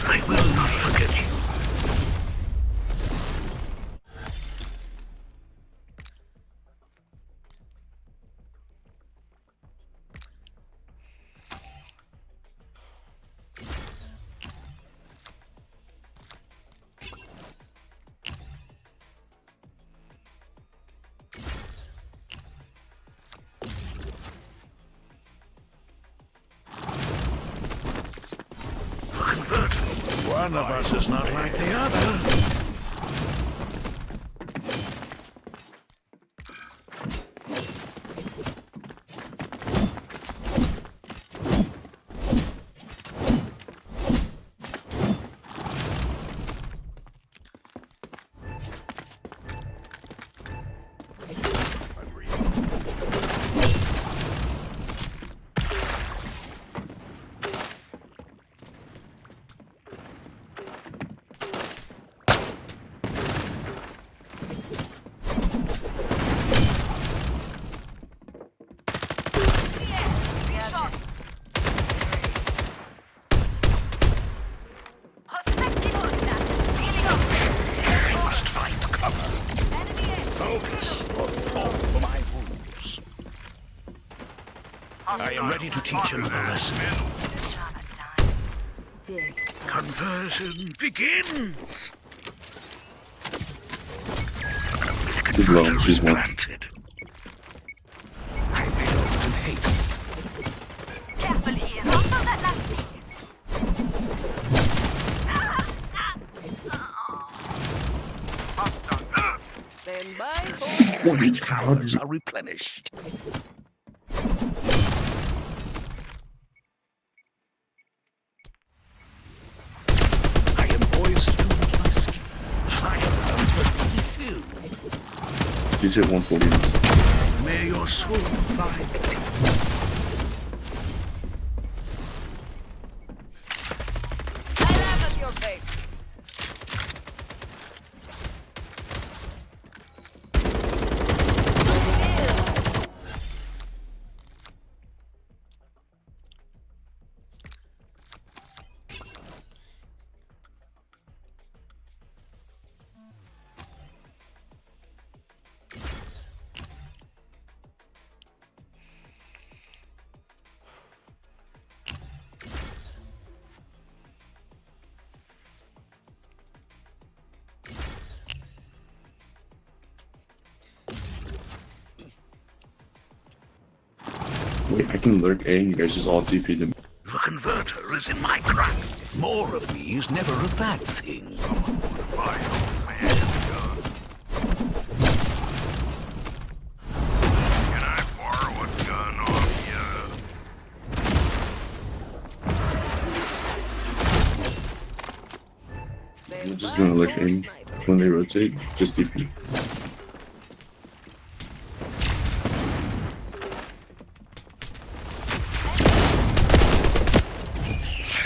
I will not forget you. One of us is not like the other. Focus or fall for my wolves. I am ready to teach another lesson. Conversion begins.
She's low, she's one.
Planted. I reload in haste.
Careful here. Also that last thing.
Stand by.
My powers are replenished. I am poised to use my skill. Firearms must be filled.
She's at 140.
May your your sword fine.
I laugh at your face.
Wait, I can lurk A, you guys just all DP them.
The converter is in my crack. More of me is never a bad thing. Can I borrow a gun off you?
I'm just gonna lurk A. When they rotate, just DP.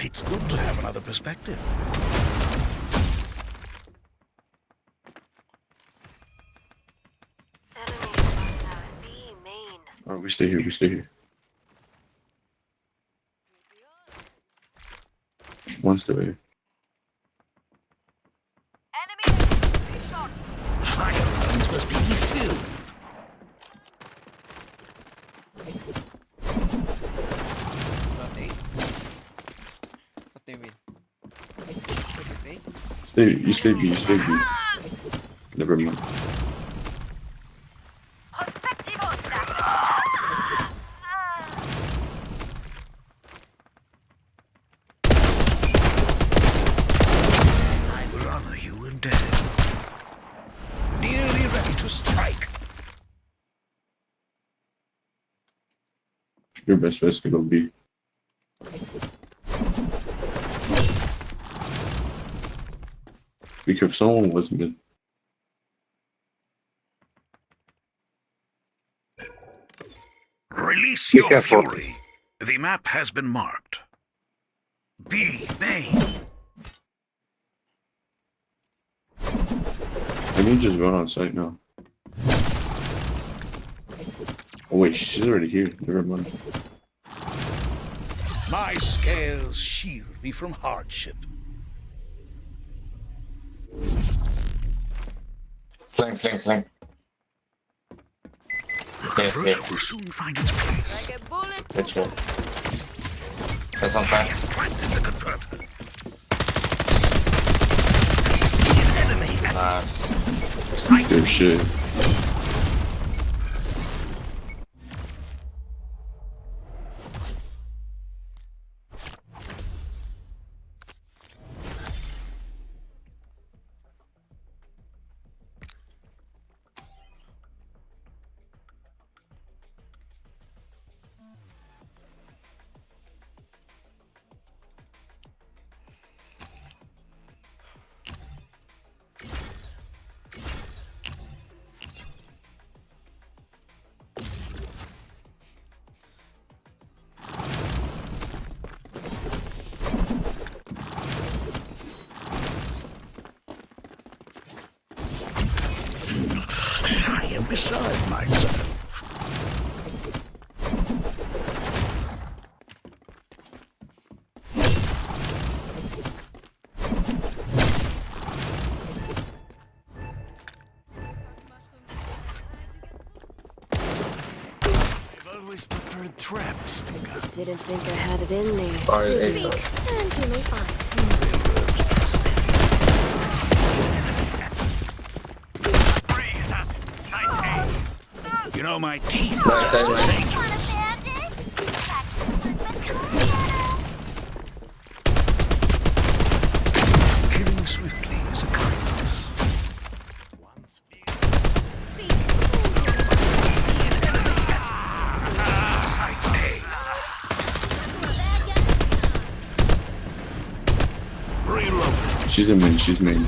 It's good to have another perspective.
Alright, we stay here, we stay here. One still here.
Fire lines must be refilled.
What do you mean?
You stay B, you stay B. Never mind.
I will honor you in death. Nearly ready to strike.
Your best bet is to go B. Because if someone was mid.
Release
Be
your
careful.
fury. The map has been marked. B main.
I need to just run on site now. Oh wait, she's already here. Never mind.
My scales shield me from hardship.
Flank.
The converter will soon find its place.
Like a bullet.
Headshot. That's on fire.
Planted the converter. See an enemy at
Nice.
sight.
Good shit.
I am beside myself. I've always preferred traps to guns.
Didn't think I had it in me.
Fire A.
Speak, and you may find.
You know, my teeth
Right,
are just
right,
as
right.
dangerous. Killing swiftly is a kindness. Once See an enemy at Site A. Reload.
She's a main, she's main.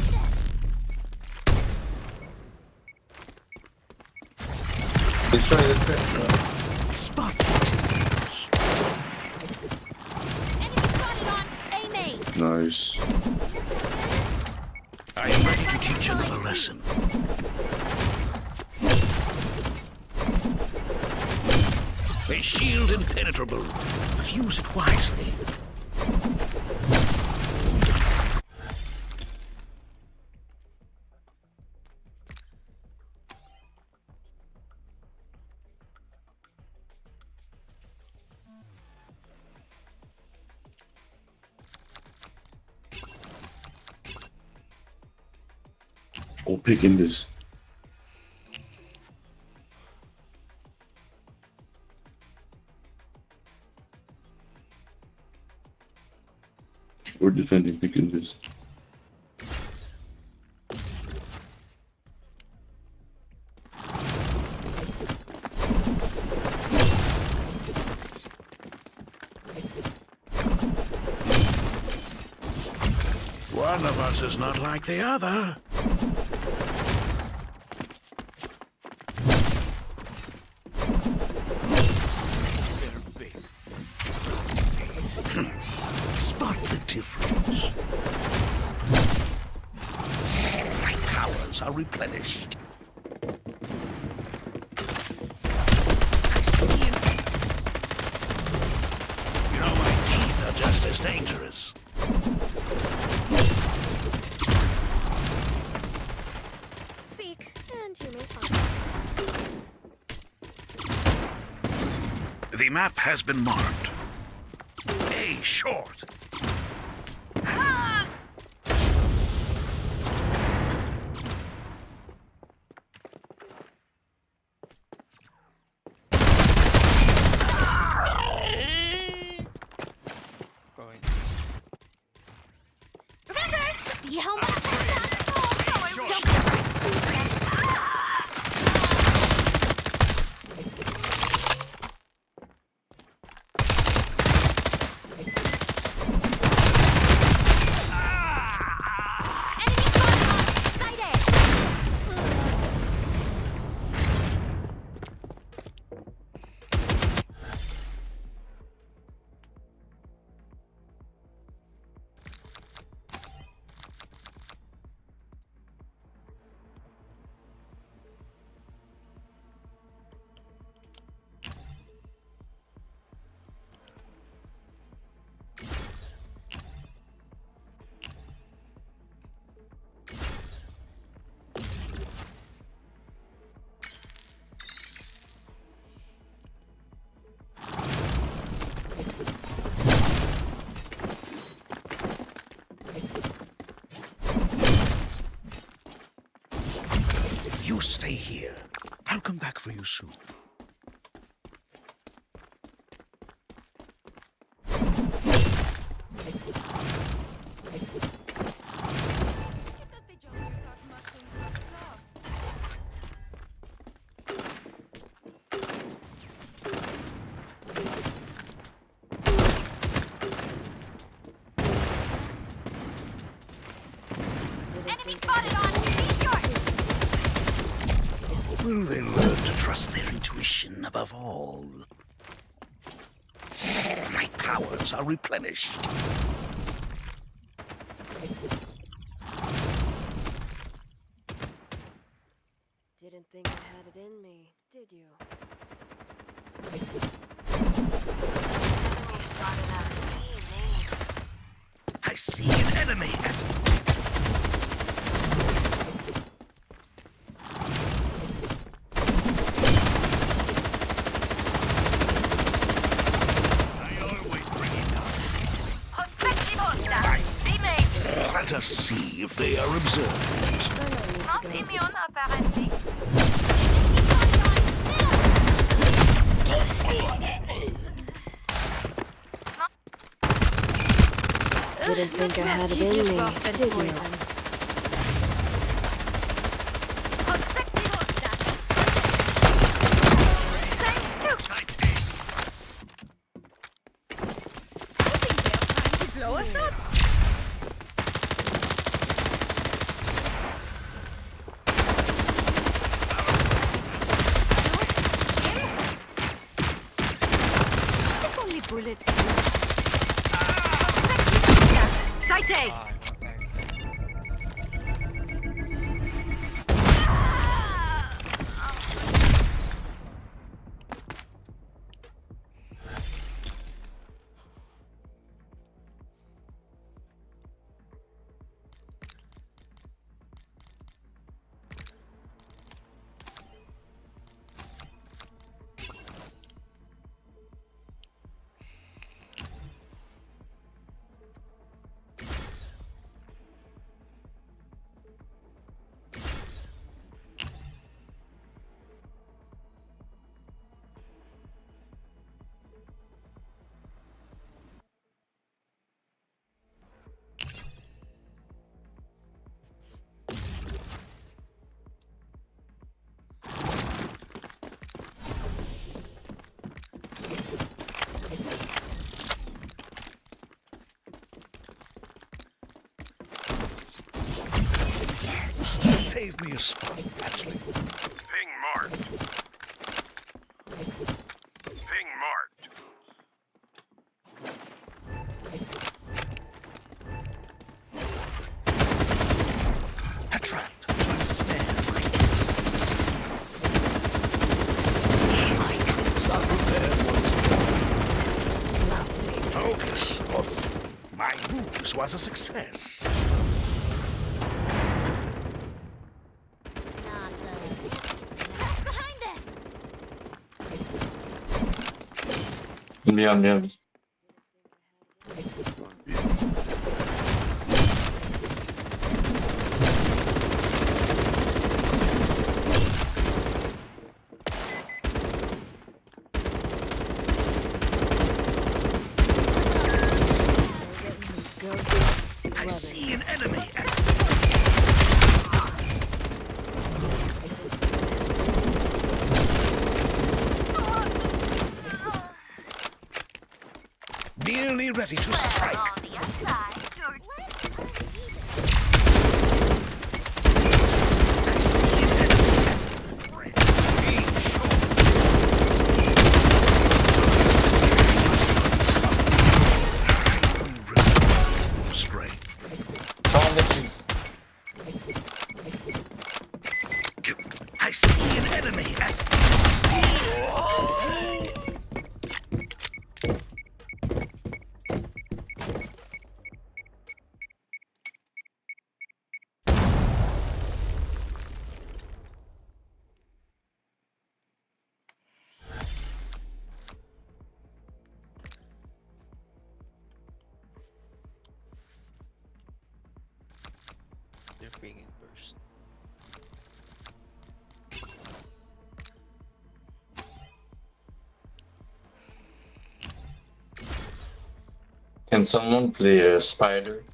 Spot.
Nice.
I am ready to teach another lesson. A shield impenetrable. Use it wisely.
Or picking this. We're defending picking this.
One of us is not like the other. Spot the difference. My powers are replenished. I see it. You know, my teeth are just as dangerous.
Seek, and you may find.
The map has been marked. A short.
Going.
Remember, the helmet.
You stay here. I'll come back for you soon.
Enemy spotted on short.
Will they learn to trust their intuition above all? My powers are replenished.
Didn't think I had it in me, did you?
I see an enemy. Let us see if they are observed.
Didn't think I had it in me, did you?
Blow us up.
Save me a spot, Ashley.
Ping marked. Ping marked.
A trap to ensnare my enemies. My tricks are prepared once more. Focus off. My ruse was a success.
Beyond.
I see an enemy at nearly ready to strike. I see an enemy at
They're bringing burst.
Can someone play a spider?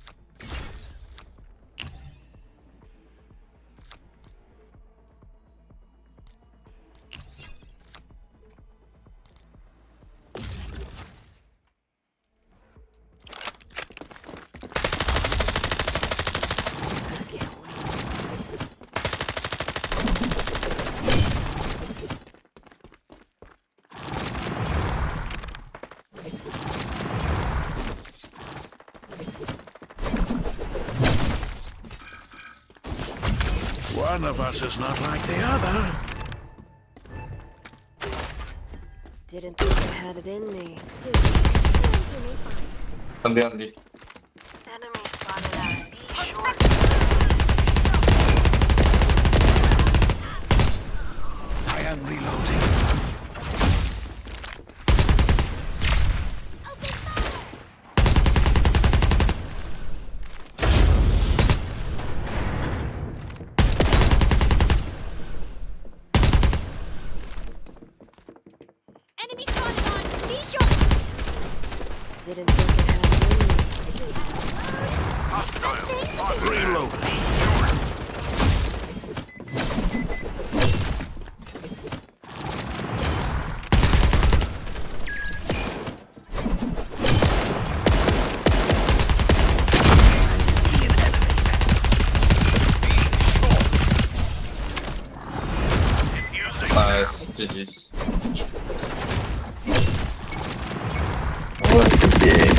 one of us is not like the other.
Didn't think I had it in me. Did you?
On the enemy
spotted out. Be short.
I am reloading.
Enemy spotted on. Be sure.
Didn't think I had it in me.
Reloading.
Nice, GG's. What a game.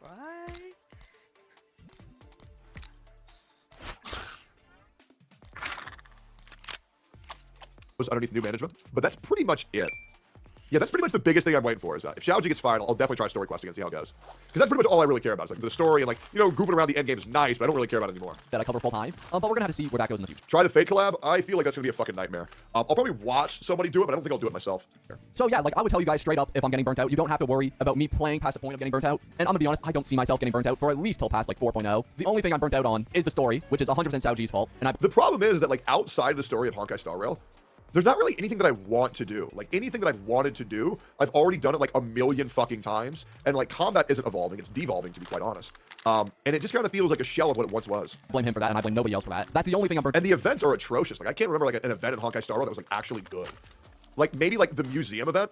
What?
Was underneath new management, but that's pretty much it. Yeah, that's pretty much the biggest thing I'm waiting for is that if Xiaoji gets fired, I'll definitely try story questing and see how it goes. Because that's pretty much all I really care about. Is like the story and like, you know, goofing around the end game is nice, but I don't really care about it anymore.
That I cover full time. But we're gonna have to see where that goes in the future.
Try the Fate collab. I feel like that's gonna be a fucking nightmare. I'll probably watch somebody do it, but I don't think I'll do it myself.
So yeah, like I would tell you guys straight up, if I'm getting burnt out, you don't have to worry about me playing past the point of getting burnt out. And I'm gonna be honest, I don't see myself getting burnt out for at least till past like 4.0. The only thing I'm burnt out on is the story, which is 100% Xiaoji's fault. And
the problem is that like outside of the story of Honkai Star Rail, there's not really anything that I want to do. Like anything that I've wanted to do, I've already done it like a million fucking times. And like combat isn't evolving, it's devolving to be quite honest. And it just kind of feels like a shell of what it once was.
Blame him for that, and I blame nobody else for that. That's the only thing I'm burnt.
And the events are atrocious. Like I can't remember like an event in Honkai Star Rail that was like actually good. Like maybe like the museum event.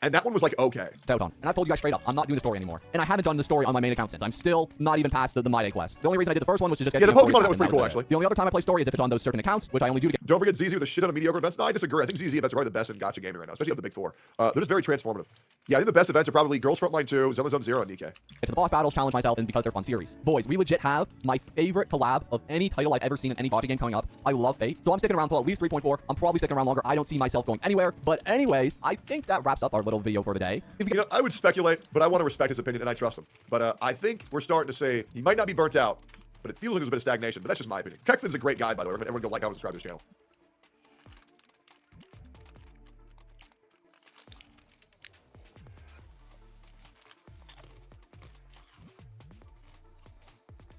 And that one was like, okay.
Out on. And I've told you guys straight up, I'm not doing the story anymore. And I haven't done the story on my main account since. I'm still not even past the My Day quest. The only reason I did the first one was to just get
the Pokemon that was pretty cool, actually.
The only other time I play story is if it's on those certain accounts, which I only do to get.
Don't forget ZZ with a shit ton of mediocre events. No, I disagree. I think ZZ events are probably the best in gacha gaming right now, especially of the big four. They're just very transformative. Yeah, I think the best events are probably Girls Frontline 2, Zelda Zone 0, and Nikke.
Get to the boss battles, challenge myself, and because they're fun series. Boys, we legit have my favorite collab of any title I've ever seen in any gacha game coming up. I love Fate, so I'm sticking around till at least 3.4. I'm probably sticking around longer. I don't see myself going anywhere. But anyways, I think that wraps up our little video for today.
You know, I would speculate, but I want to respect his opinion, and I trust him. But I think we're starting to say he might not be burnt out, but it feels like there's a bit of stagnation. But that's just my opinion. Kekfin's a great guy, by the way. Everyone go like, comment, subscribe to his channel.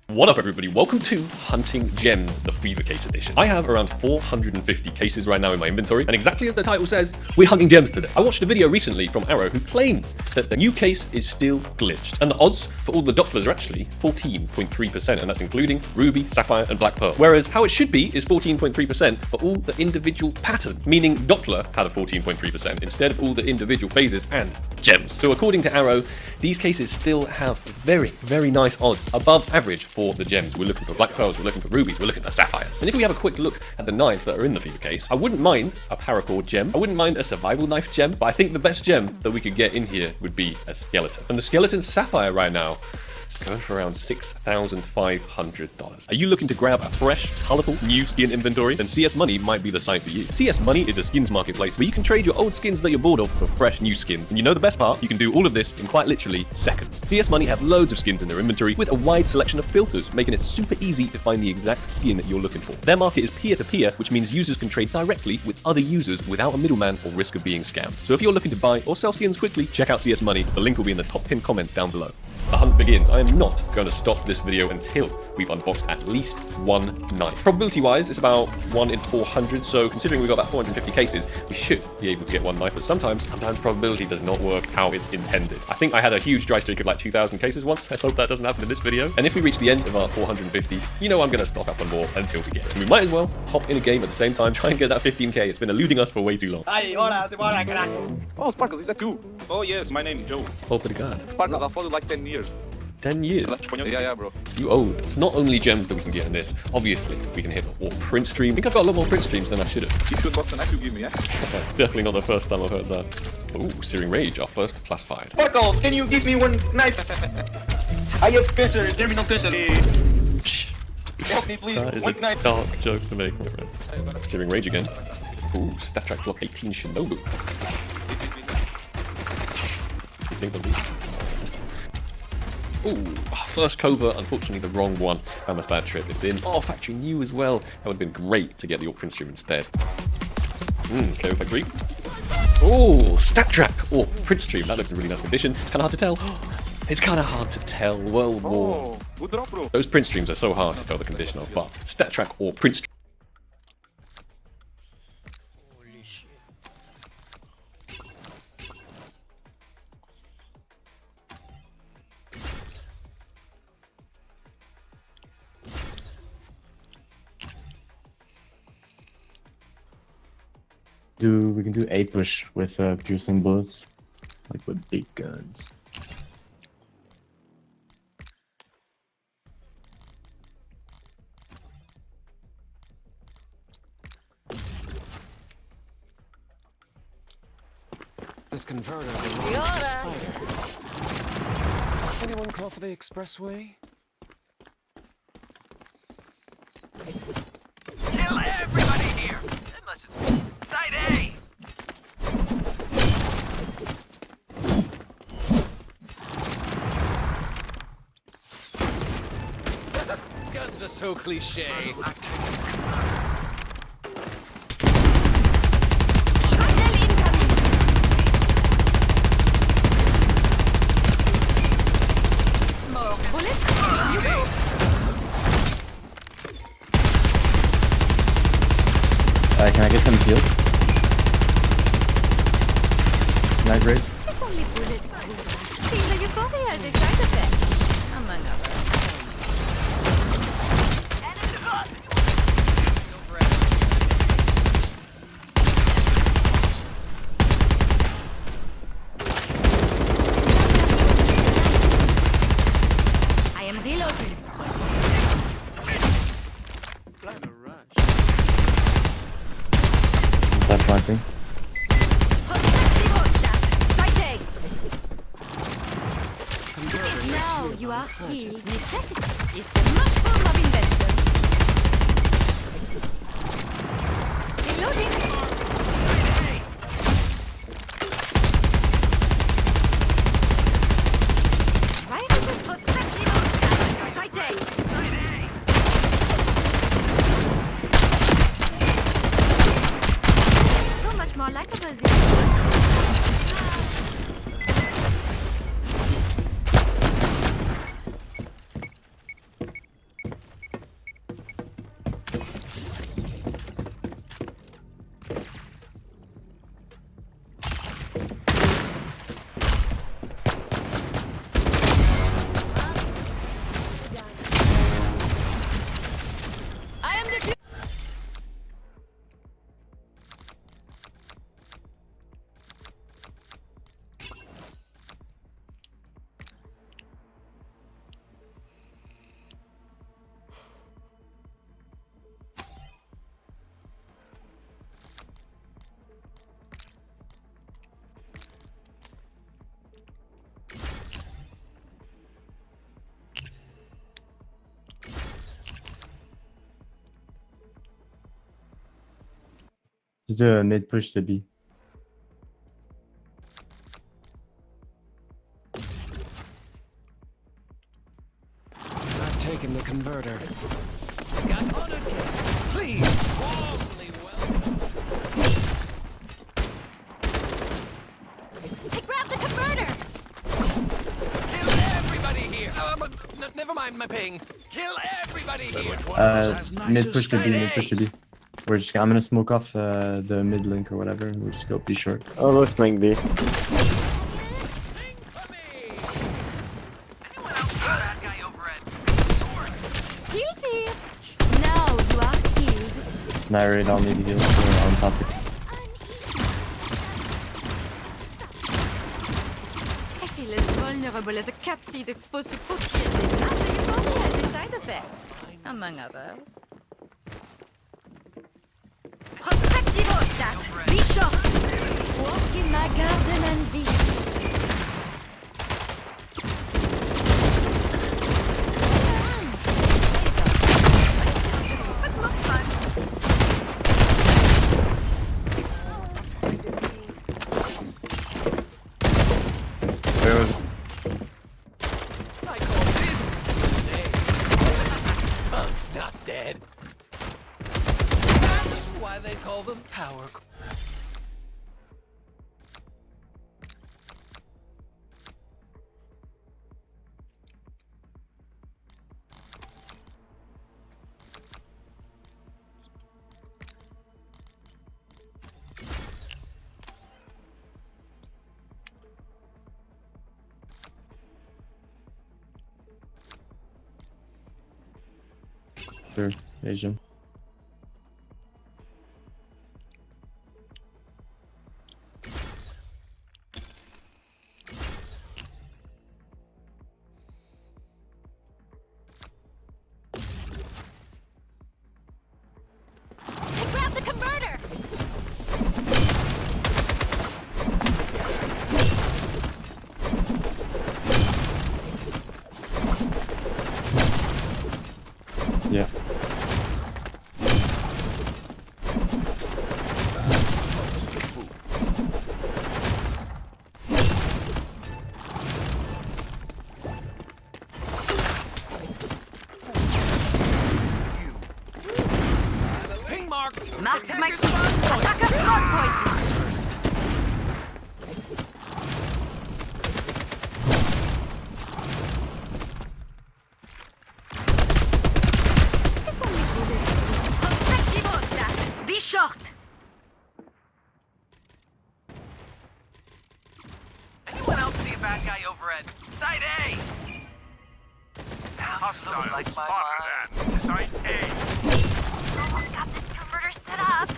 What up everybody, welcome to Hunting Gems, the Fever Case Edition. I have around 450 cases right now in my inventory, and exactly as the title says, we're hunting gems today. I watched a video recently from Arrow who claims that the new case is still glitched, and the odds for all the Dopplers are actually 14.3%, and that's including Ruby, Sapphire, and Black Pearl. Whereas how it should be is 14.3% for all the individual patterns, meaning Doppler had a 14.3% instead of all the individual phases and gems. So according to Arrow, these cases still have very, very nice odds, above average for the gems. We're looking for Black Pearls, we're looking for Rubies, we're looking for Sapphires. And if we have a quick look at the knives that are in the Fever Case, I wouldn't mind a Paracord gem, I wouldn't mind a Survival Knife gem, but I think the best gem that we could get in here would be a Skeleton. And the Skeleton Sapphire right now is going for around $6,500. Are you looking to grab a fresh, colorful, new skin inventory? Then CS Money might be the site for you. CS Money is a skins marketplace where you can trade your old skins that you're bored of for fresh new skins. And you know the best part? You can do all of this in quite literally seconds. CS Money have loads of skins in their inventory with a wide selection of filters, making it super easy to find the exact skin that you're looking for. Their market is peer-to-peer, which means users can trade directly with other users without a middleman or risk of being scammed. So if you're looking to buy or sell skins quickly, check out CS Money. The link will be in the top pinned comment down below. The hunt begins. I am not going to stop this video until we've unboxed at least one knife. Probability wise, it's about 1 in 400, so considering we've got about 450 cases, we should be able to get one knife, but sometimes probability does not work how it's intended. I think I had a huge dry streak of like 2,000 cases once. Let's hope that doesn't happen in this video. And if we reach the end of our 450, you know I'm going to stock up on more until we get it. And we might as well hop in a game at the same time, try and get that 15k. It's been eluding us for way too long.
Oh, Sparkles, is that you? Oh yes, my name is Joe.
Oh, pretty god.
Sparkles, I've followed like 10 years.
10 years?
Yeah, bro.
You old. It's not only gems that we can get in this. Obviously, we can hit the print stream. I think I've got a lot more print streams than I should have.
You should box the knife you give me, yeah?
Definitely not the first time I've heard that. Ooh, Searing Rage, our first classified.
Sparkles, can you give me one knife? I have cancer, terminal cancer. Help me, please.
That is
one
a
knife.
dark joke to make, my friend. Searing Rage again. Ooh, stat track block 18 Shinobu. You think they'll be? Ooh, first covert, unfortunately the wrong one. Found this bad trip. It's in. Oh, factory new as well. That would have been great to get the print stream instead. KO factory. Oh, stat track or print stream. That looks in really nice condition. It's kind of hard to tell. It's kind of hard to tell. Well, more.
Good drop, bro.
Those print streams are so hard to tell the condition of, but stat track or print stream.
We can do 8 push with piercing bullets, like with big guns.
This converter Anyone call for the expressway?
Kill everybody here! Unless it's me. Side A!
Guns are so cliche.
More bullets. You go.
Can I get some heals? Night raid?
If only bullets would. See, the euphoria has a side effect, among others. I am reloading.
Plan a rush.
Stop flanking.
Now you are healed. Necessity is the mushroom of invention. Reloading. Right into perspective. Exciting. So much more likable than I am the
Just do a mid push to B.
I've taken the converter. Got honored guests. Please, warmly welcome.
I grabbed the converter.
Kill everybody here. Never mind my ping. Kill everybody here.
Mid push to B, mid push to B. I'm gonna smoke off the mid link or whatever, and we'll just go B short.
Oh, let's flank B.
Heals here. Now you are healed.
Night raid, I'll need heals on top.
I feel as vulnerable as a capsid exposed to poachers. Now the euphoria has a side effect, among others. Prospectivostat, be sure. Walk in my garden and be. What's more fun?
Where was it?
I call this today. Punk's not dead. That's why they call them power.
Sure, Asian.
I grabbed the converter.
Yeah.
Ping marked.
Marked my attacker spawn point.
First.
Be short.
Anyone else see a bad guy over at Site A? Hostile like my Site A.
Almost got this converter set up.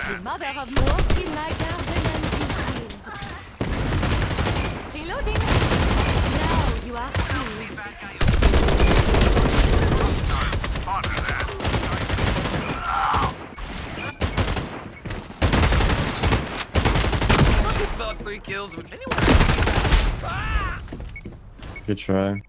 The mother of more in my garden and field. Reloading. Now you are free.
Thought 3 kills would anyone
Good try.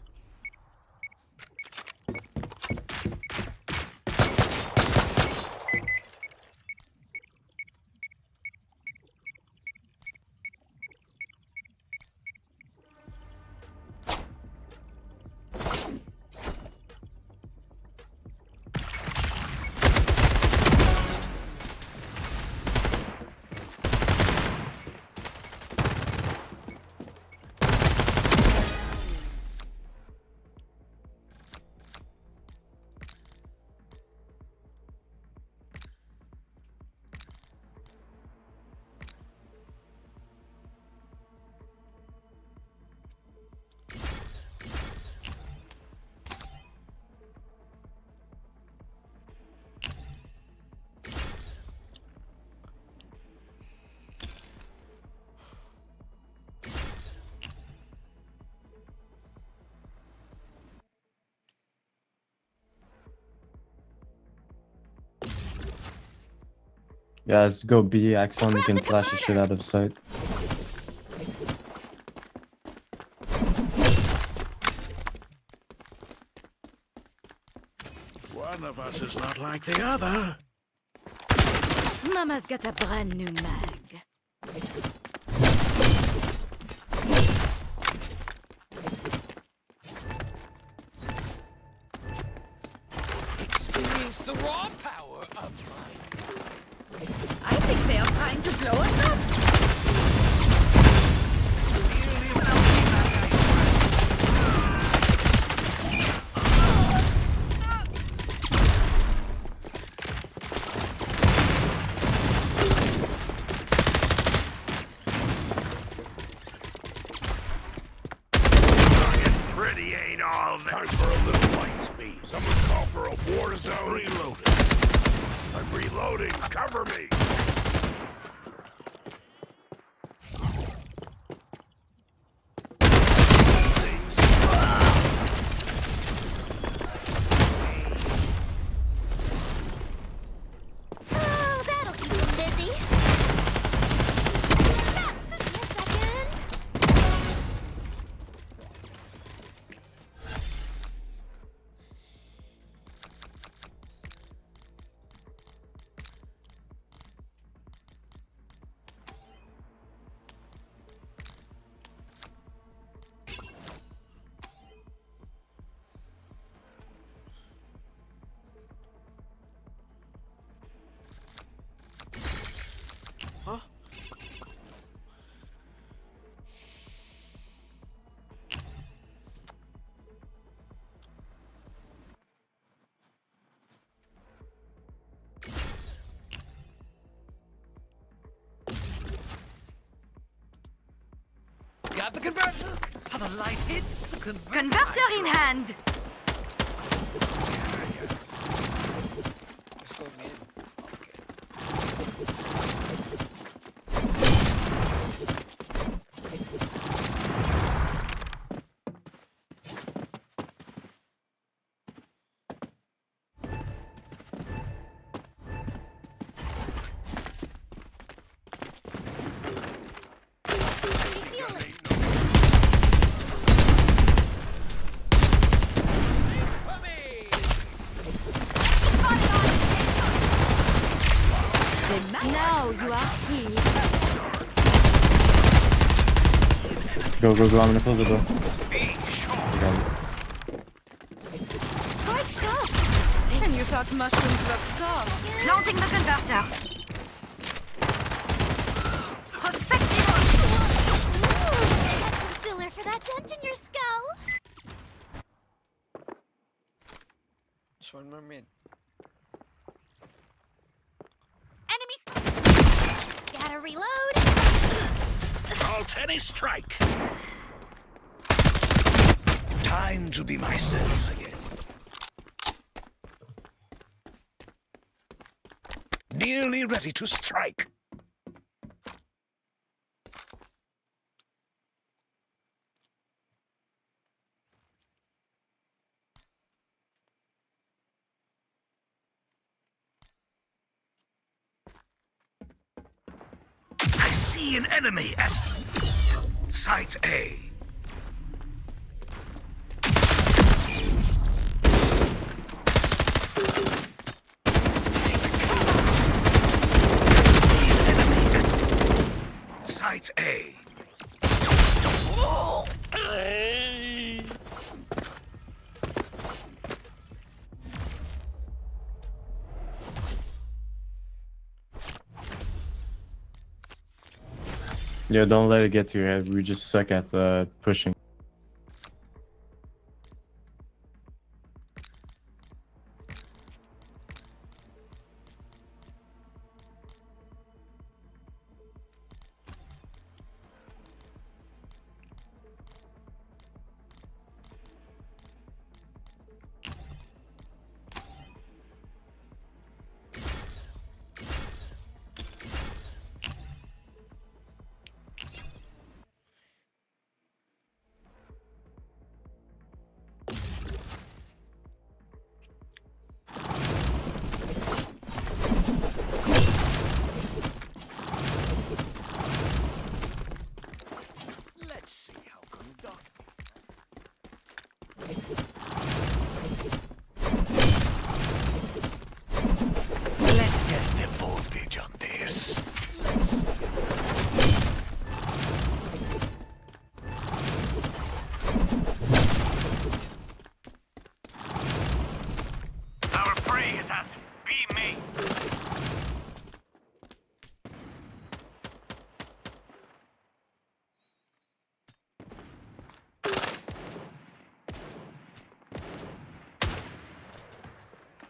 Guys, go B, Axon, you can flash the shit out of sight.
One of us is not like the other.
Mama's got a brand new mag.
Experience the raw power of mine.
I think they are trying to blow us up.
Pretty ain't all that. Time for a little light speed. Someone call for a war zone. Reloading. I'm reloading. Cover me.
Oh, that'll keep him busy.
Got the converter. So the light hits the converter.
Converter in hand.
Let's go mid.
Go, I'm gonna close the door.
Quite tough.
Can you talk mushrooms of salt?
Planting the converter. Filler for that dent in your skull.
Just one more mid.
Enemies. Gotta reload.
All tennis strike. Time to be myself again. Nearly ready to strike. I see an enemy at Site A. Site A.
Yeah, don't let it get to your head. We just suck at pushing.
Let's see how conducted. Let's test the voltage on this. Let's see. Our prey is at B main.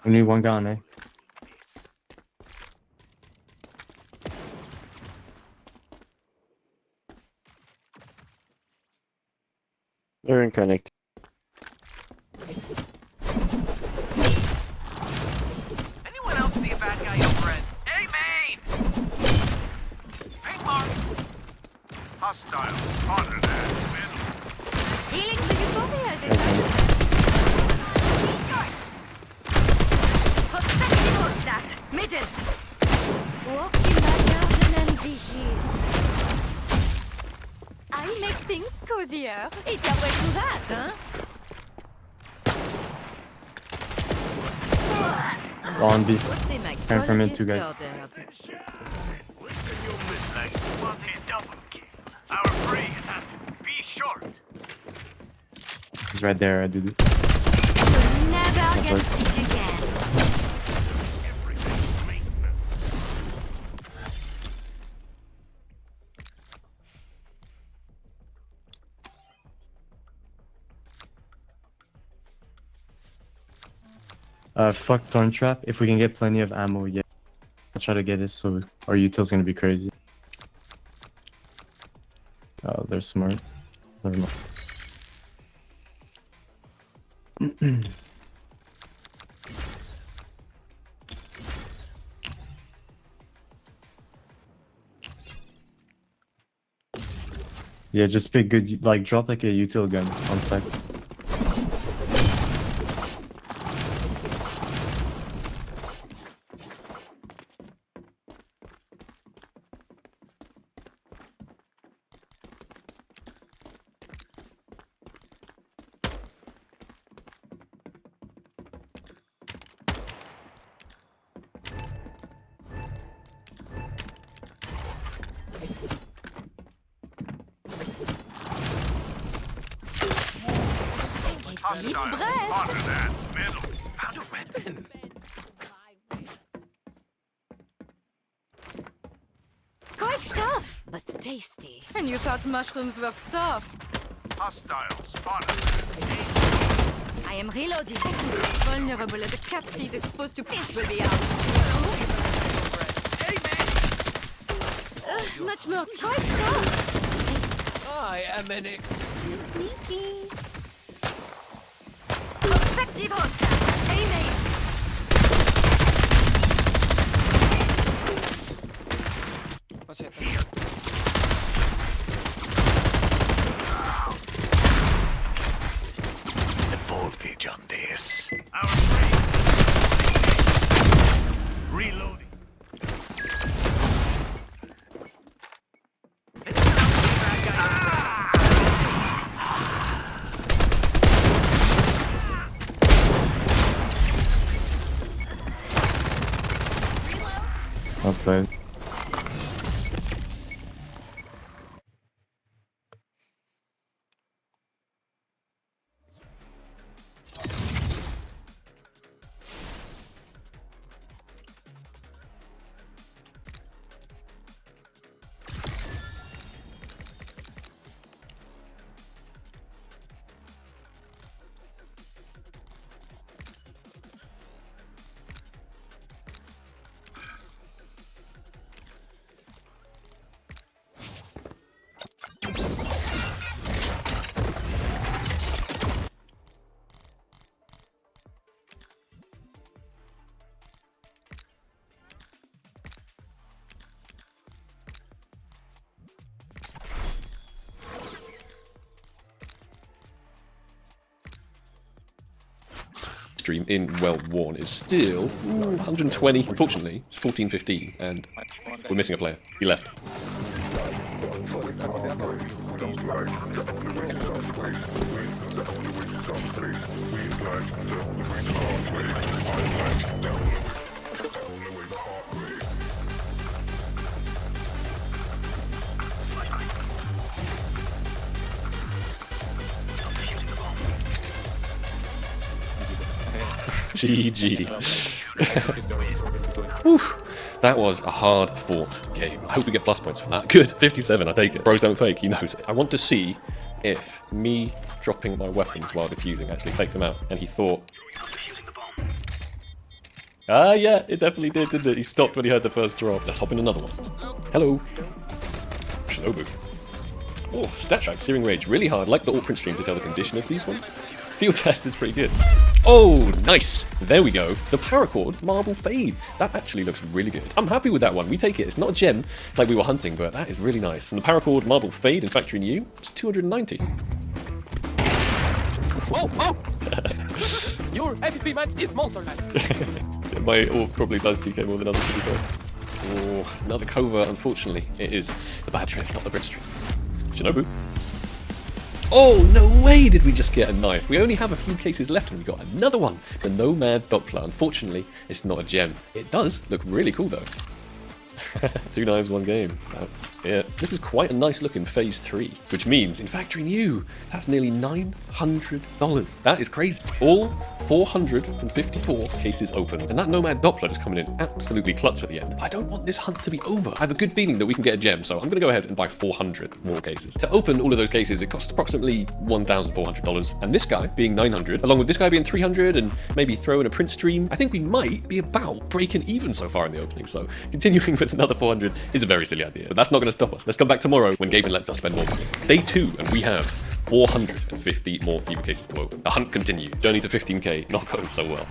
We need one gun, eh?
They're in connect.
Anyone else see a bad guy over at A main? Ping mark. Hostile spotted at middle.
Healing the utopia, as they say.
Perspectivos that. Middle.
Walk in my garden and be healed. I make things cozier. It's a way to that, huh?
On B.
What the
Came from in
micrologist
two guys.
ordered.
What a double kill. Our prey is at B short.
He's right there, dude.
Never get sick again.
Fuck Thorn Trap. If we can get plenty of ammo, yeah. I'll try to get it so our util's gonna be crazy. Oh, they're smart. Never mind. Yeah, just pick good, like drop like a util gun on site.
Deep breath.
Honor that. Middle. Found a weapon.
Quite tough, but tasty. And you thought mushrooms were soft.
Hostiles spotted.
I am reloading. Vulnerable as a cat seed exposed to fish will be out. Much more quite tough.
I am an
Sneaky. Effective hostile. Aiming.
What's it?
The voltage on this.
Our free. Reloading.
Outplayed.
Stream in well worn is still 120. Unfortunately, it's 14-15, and we're missing a player. He left. GG. Oof. That was a hard-fought game. I hope we get plus points for that. Good, 57, I take it. Bros don't fake, he knows it. I want to see if me dropping my weapons while defusing actually faked him out, and he thought... Ah, yeah, it definitely did, didn't it? He stopped when he heard the first drop. Let's hop in another one. Hello. Shinobu. Oh, stat track, Searing Rage. Really hard. Like the alt print stream to tell the condition of these ones. Field test is pretty good. Oh, nice. There we go. The Paracord Marble Fade. That actually looks really good. I'm happy with that one. We take it. It's not a gem like we were hunting, but that is really nice. And the Paracord Marble Fade in Factory New, it's 290.
Oh, oh! Your MVP man is monster man.
My orc probably does TK more than others, to be fair. Oh, another covert, unfortunately. It is the bad trick, not the British trick. Shinobu. Oh, no way did we just get a knife. We only have a few cases left and we got another one. The Nomad Doppler. Unfortunately, it's not a gem. It does look really cool though. 2 knives, 1 game. That's it. This is quite a nice look in Phase 3, which means in Factory New, that's nearly $900. That is crazy. All 454 cases open, and that Nomad Doppler is coming in absolutely clutch at the end. I don't want this hunt to be over. I have a good feeling that we can get a gem, so I'm going to go ahead and buy 400 more cases. To open all of those cases, it costs approximately $1,400, and this guy being 900, along with this guy being 300, and maybe throw in a print stream, I think we might be about breaking even so far in the opening, so continuing with another 400 is a very silly idea, but that's not going to stop us. Let's come back tomorrow when gaming lets us spend more money. Day 2, and we have 450 more fever cases to open. The hunt continues. Journey to 15k, not going so well.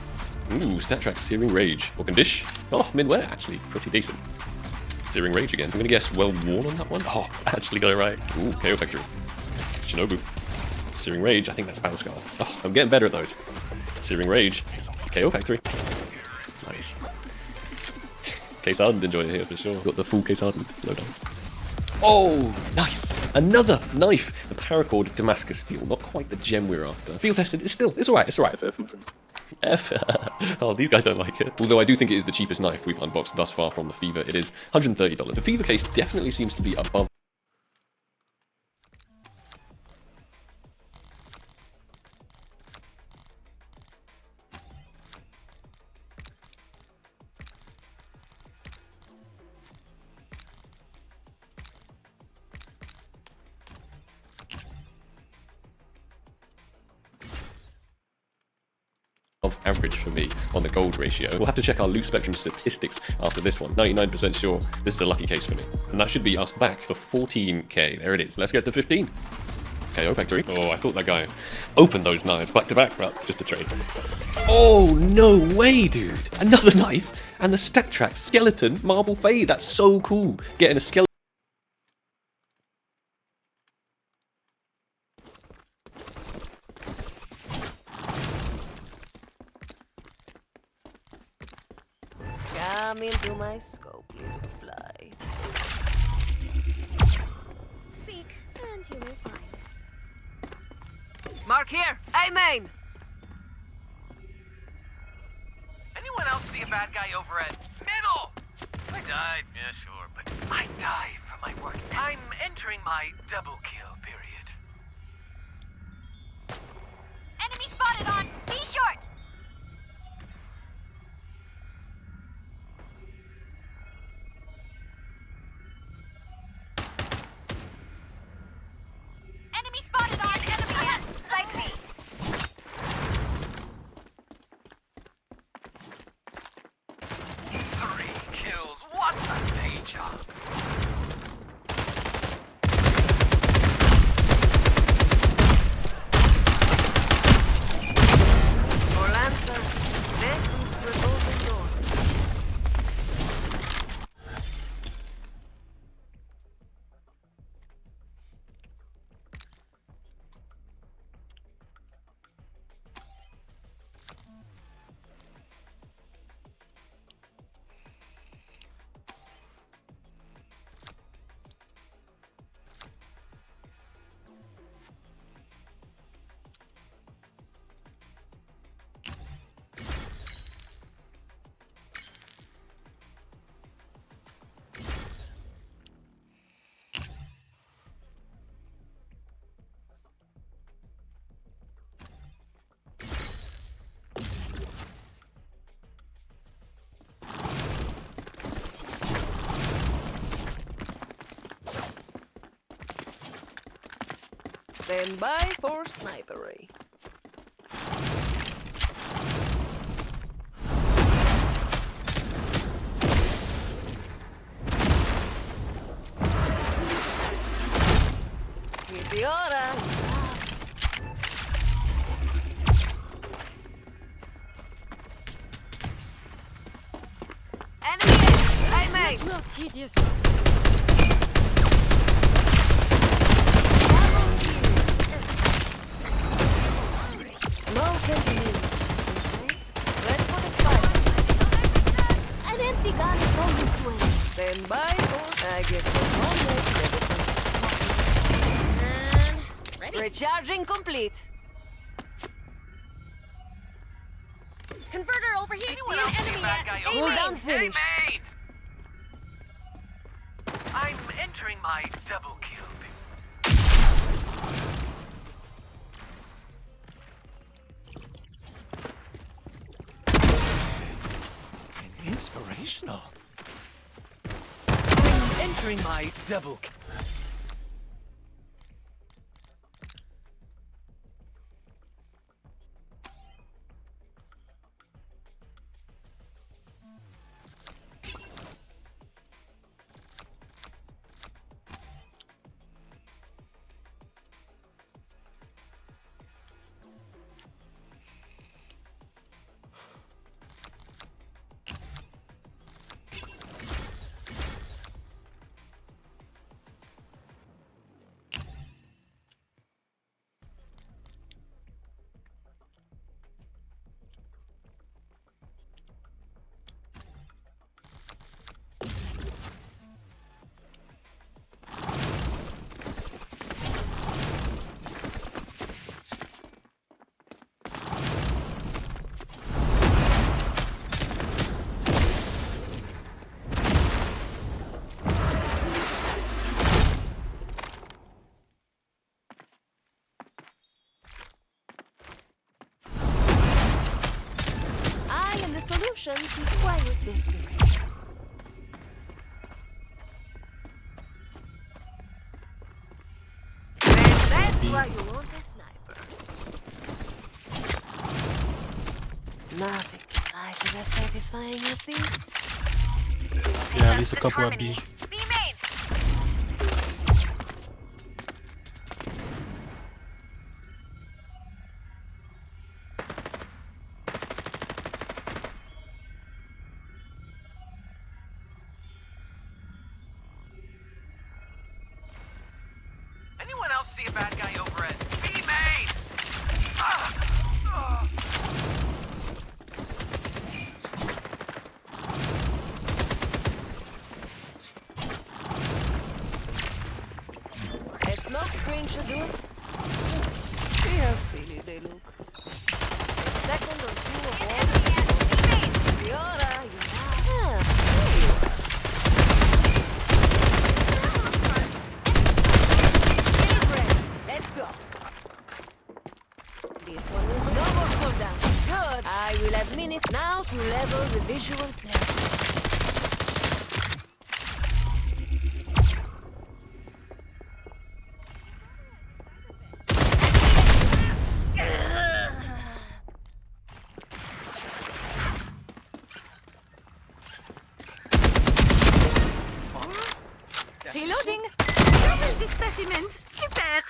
Ooh, stat track, Searing Rage. Or Condish. Oh, mid-wear, actually. Pretty decent. Searing Rage again. I'm going to guess well worn on that one. Oh, I actually got it right. Ooh, KO Factory. Shinobu. Searing Rage, I think that's Battle Scars. Oh, I'm getting better at those. Searing Rage. KO Factory. Nice. Case Hardened enjoyed it here for sure. Got the full Case Hardened loadout. Oh, nice. Another knife. The Paracord Damascus Steel. Not quite the gem we're after. Field tested. It's alright. It's alright. F. Oh, these guys don't like it. Although I do think it is the cheapest knife we've unboxed thus far from the Fever. It is $130. The Fever case definitely seems to be above. average for me on the gold ratio. We'll have to check our loot spectrum statistics after this one. 99% sure this is a lucky case for me. And that should be us back for 14k. There it is. Let's get to 15. KO factory. Oh, I thought that guy opened those knives back to back. Well, it's just a trade. Oh, no way, dude. Another knife and the stack track skeleton marble fade. That's so cool. Getting a skeleton.
Come into my scope, little fly.
Seek, and you will find.
Mark here. Amen.
Anyone else see a bad guy over at middle? I died, yeah, sure, but I died for my work. I'm entering my double kill period.
Enemy spotted on B short. Enemy spotted on enemy S. Like me.
Three kills. What a day job.
For Lancer, this is revolving door. Stand by for snipery. Meteora. Enemy! Amen!
Much more tedious.
Smoke and meat. Ready for the fight.
An empty gun is on this way.
Stand by for I guess the moment.
Ready?
Recharging complete.
Converter over here.
Anyone
See
else
an
see a
enemy
bad
yet?
guy
Amen.
over
Cooldown
at
finished.
Amen. I'm entering my double kill period.
Inspirational. I'm entering my double kill.
solution to quiet the spirit. And that's why you want a sniper. Nothing like as satisfying as this.
Yeah, at least a couple at B.
B main.
Anyone else see a bad guy over at B main?
A smoke screen should do it. See how silly they look. A second or two of all the Fiora, you are. There you are. Let's go. This one will no more cooldown. Good. I will have minutes now to level the visual pleasure.
Reloading. Double the specimens. Super.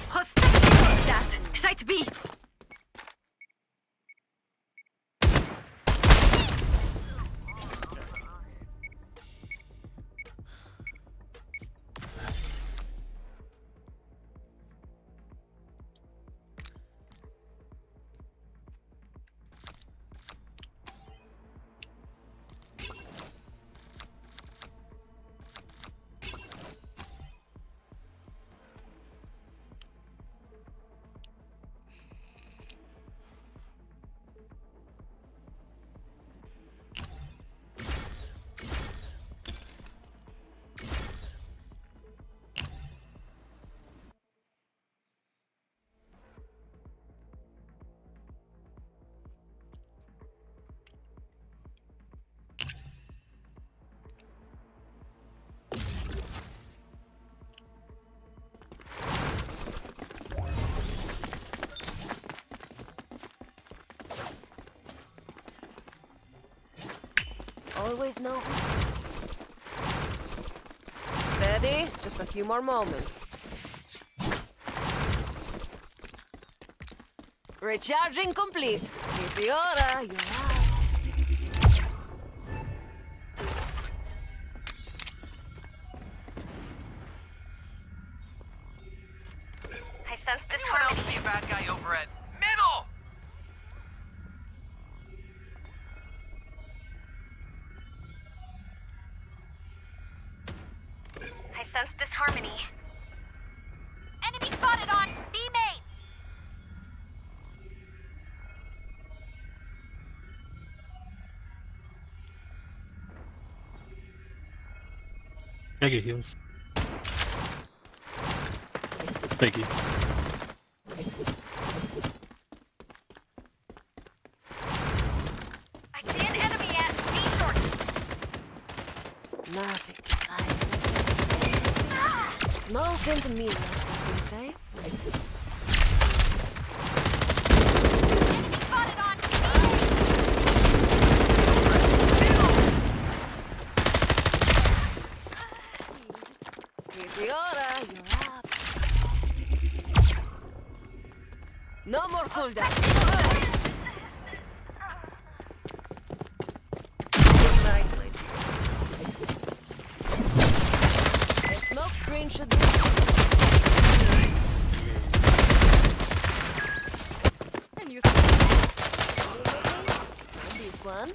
Prospecting that. Site B.
Always know. Steady, just a few more moments. Recharging complete. Fiora, you're out.
I sense
Anyone
disharmony.
else see a bad guy over at middle?
I sense disharmony. Enemy spotted on B main.
I get heals. Thank you.
I see an enemy at B short.
Nothing like as satisfying as this. Smoke and mirror, as they say.
Enemy spotted on
Fiora, you're up. No more cooldown. Good night, lady. A smoke screen should be.
And you
This one.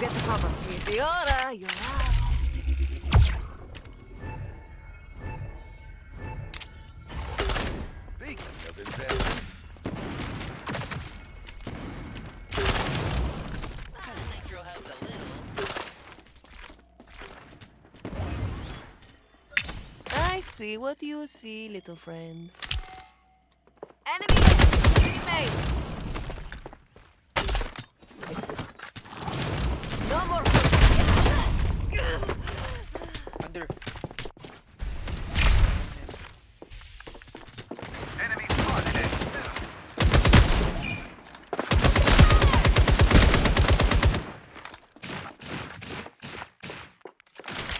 get the cover. Meteora, you're up.
Speaking of investments.
Nitro helped a little.
I see what you see, little friend.
Enemy teammate.
No more.
Under.
Enemy spotted.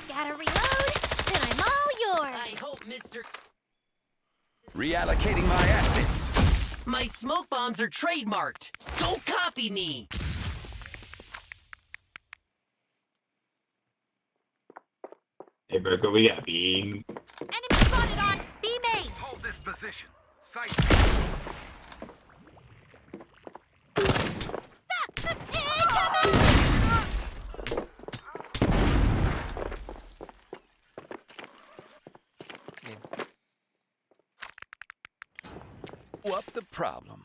Gotta reload, then I'm all yours.
I hope, Mr.
Reallocating my assets.
My smoke bombs are trademarked. Don't copy me.
Hey, Burko, we got beam.
Enemy spotted on B main.
Hold this position. Sight. What the problem?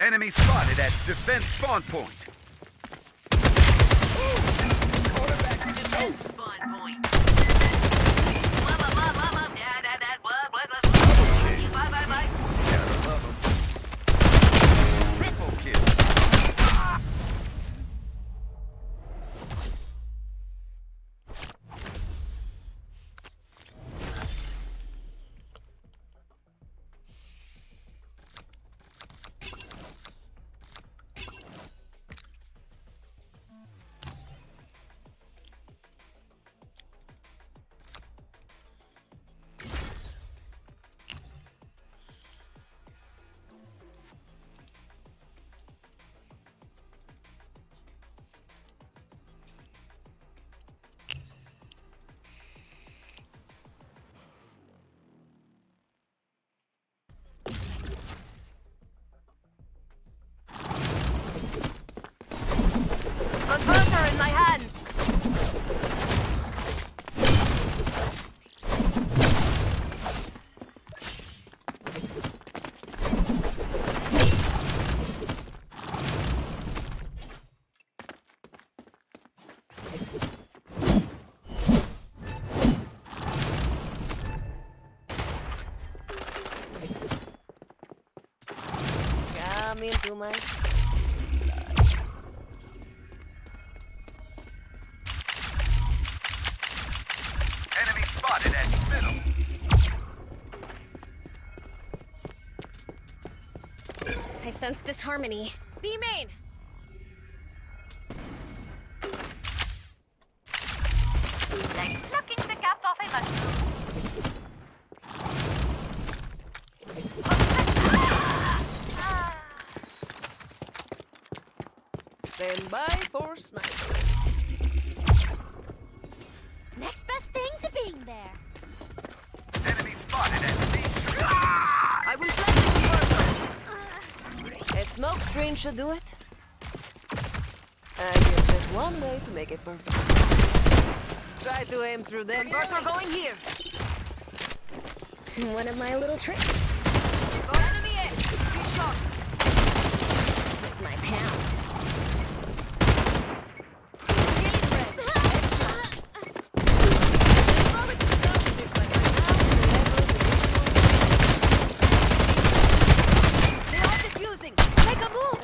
Enemy spotted at defense spawn point.
Defense spawn point.
Gotta love 'em. Triple kill.
Converter in my hands. Come into my.
Enemy spotted at middle.
I sense disharmony. B main.
Like plucking the cap off a mushroom.
Stand by for sniper.
Next best thing to being there.
Enemy spotted at C.
I will flash the converter. A smoke screen should do it. I guess there's one way to make it perfect. Try to aim through there. Converter going here.
One of my little tricks.
Enemy in. Good shot.
With my pounds.
They are defusing. Make a move.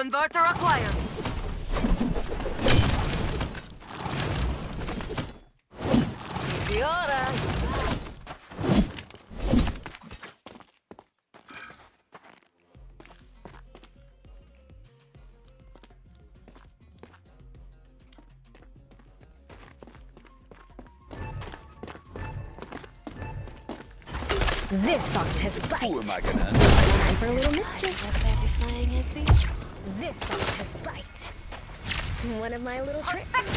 Converter acquired.
Fiora.
This fox has bite.
Who am I gonna?
Time for a little mischief.
As satisfying as these.
This fox has bite. One of my little tricks.
That's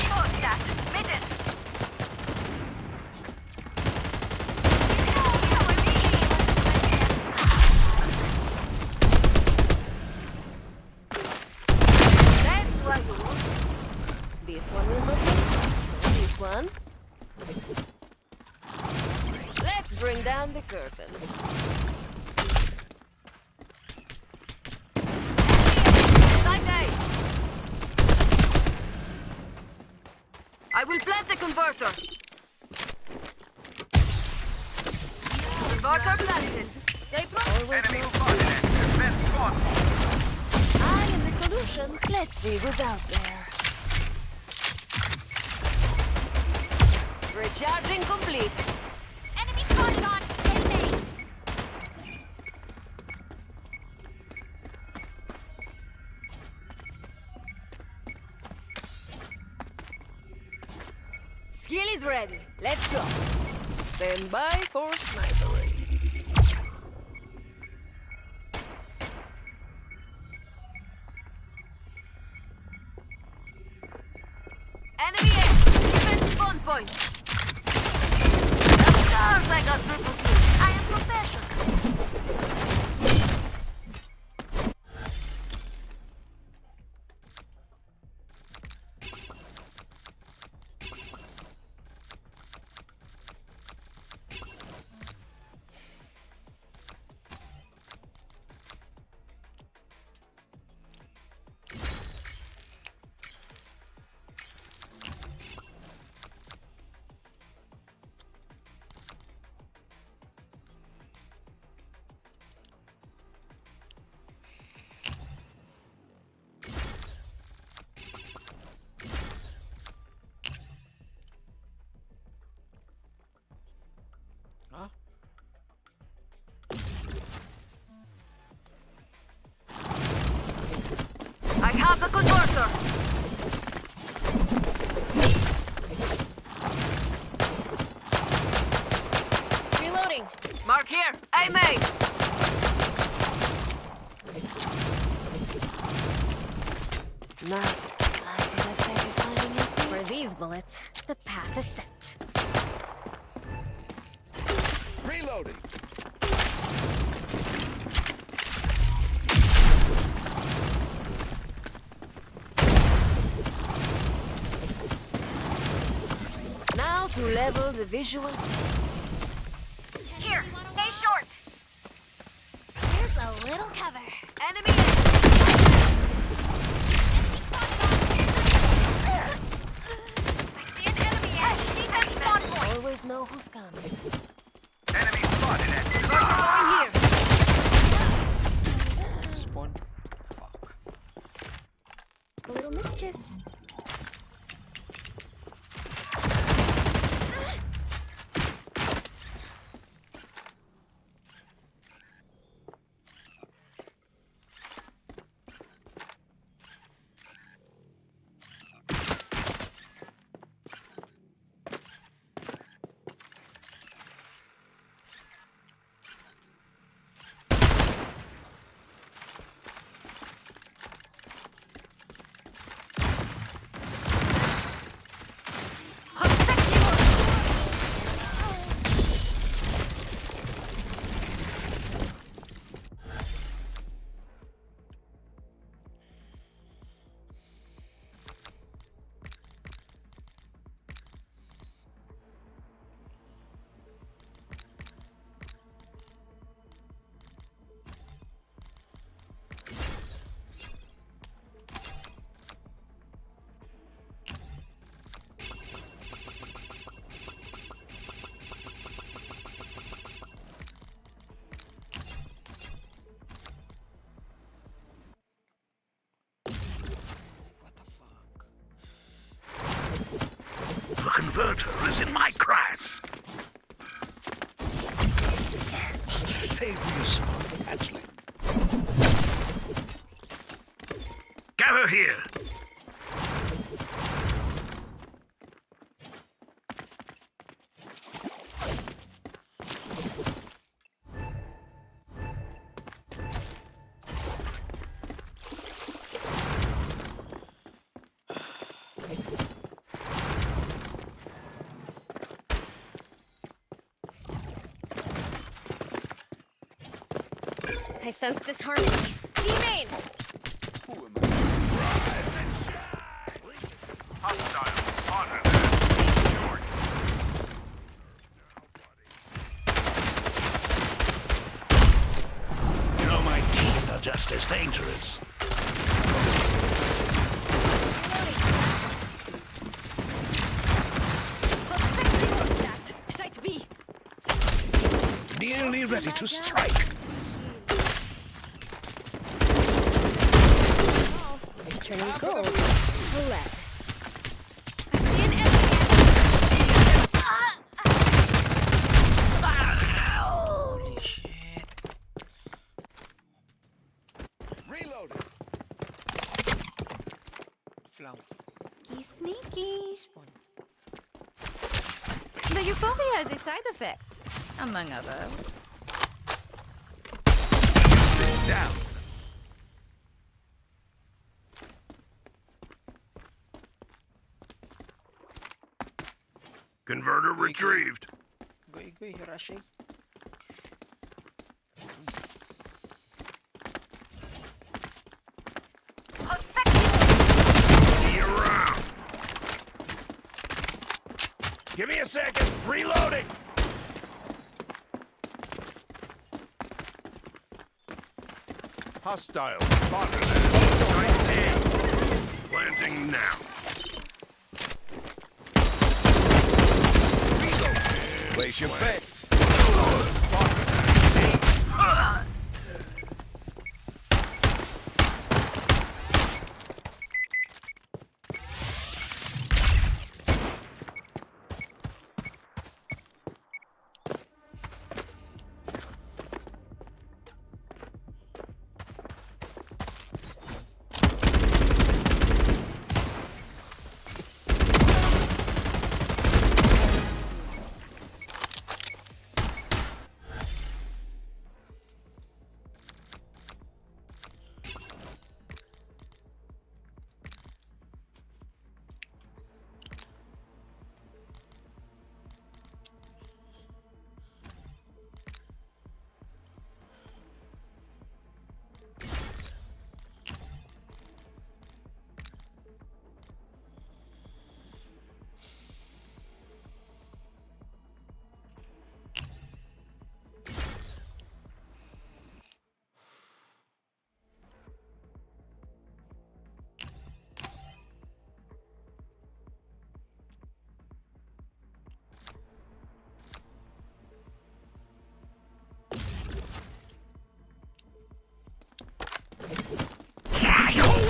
what you want. This one will look nice. This one. Let's bring down the curtain.
Side A. I will plant the converter. Converter planted.
They always know. I am the solution. Let's see who's out there. Recharging complete.
Enemy spotted on A.
Skill is ready. Let's go. Stand by for sniper.
Enemy A. Defense spawn point. Of course I got triple kill. I am professional.
Huh?
I have the converter.
Reloading.
Mark here. A main.
Not as satisfying as these.
For these bullets, the path is set.
Reloading.
Now to level the visual.
Here, stay short. Here's a little cover.
Enemy
I see an enemy at defense spawn point.
Always know who's coming.
Enemy spotted at
going here.
Spawn. Fuck.
A little mischief.
converter is in my grasp. Save me a spot, hatchling. Gather here.
I sense disharmony. D-main!
Hostile. Honor
You know, my teeth are just as dangerous.
Site B.
Nearly ready to strike.
Turning gold to lead.
Holy shit.
Reloading.
Flank.
Sneaky. The euphoria has a side effect, among others.
Down. Converter retrieved.
Go, rushing.
You're around. Give me a second. Reloading. Hostile. Spotted. Right there. Planting now. Place your bets.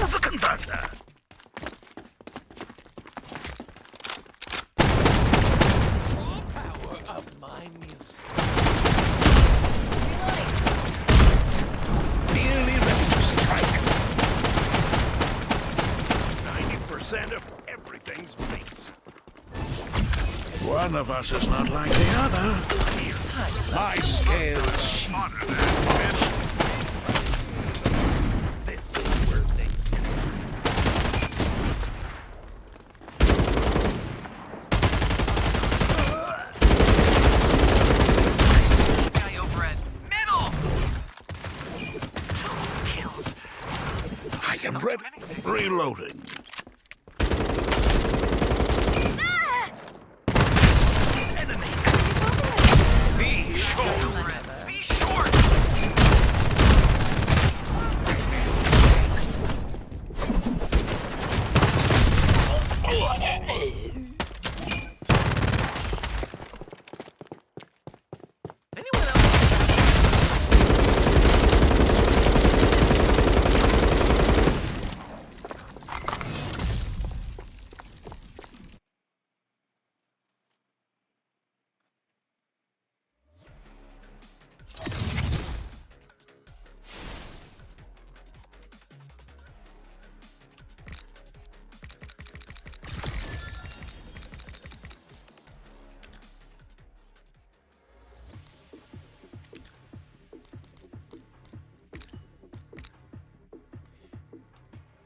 The converter.
Raw power of my music.
Nearly ready to strike. 90% of everything's base. One of us is not like the other. My scale is sheep. Reloading. Enemy. Be short. Be short.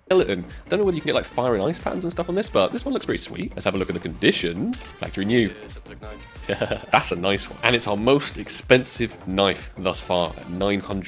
skeleton. Don't know whether you can get like fire and ice patterns and stuff on this, but this one looks pretty sweet. Let's have a look at the condition. Factory new. That's a nice one. And it's our most expensive knife thus far at 900.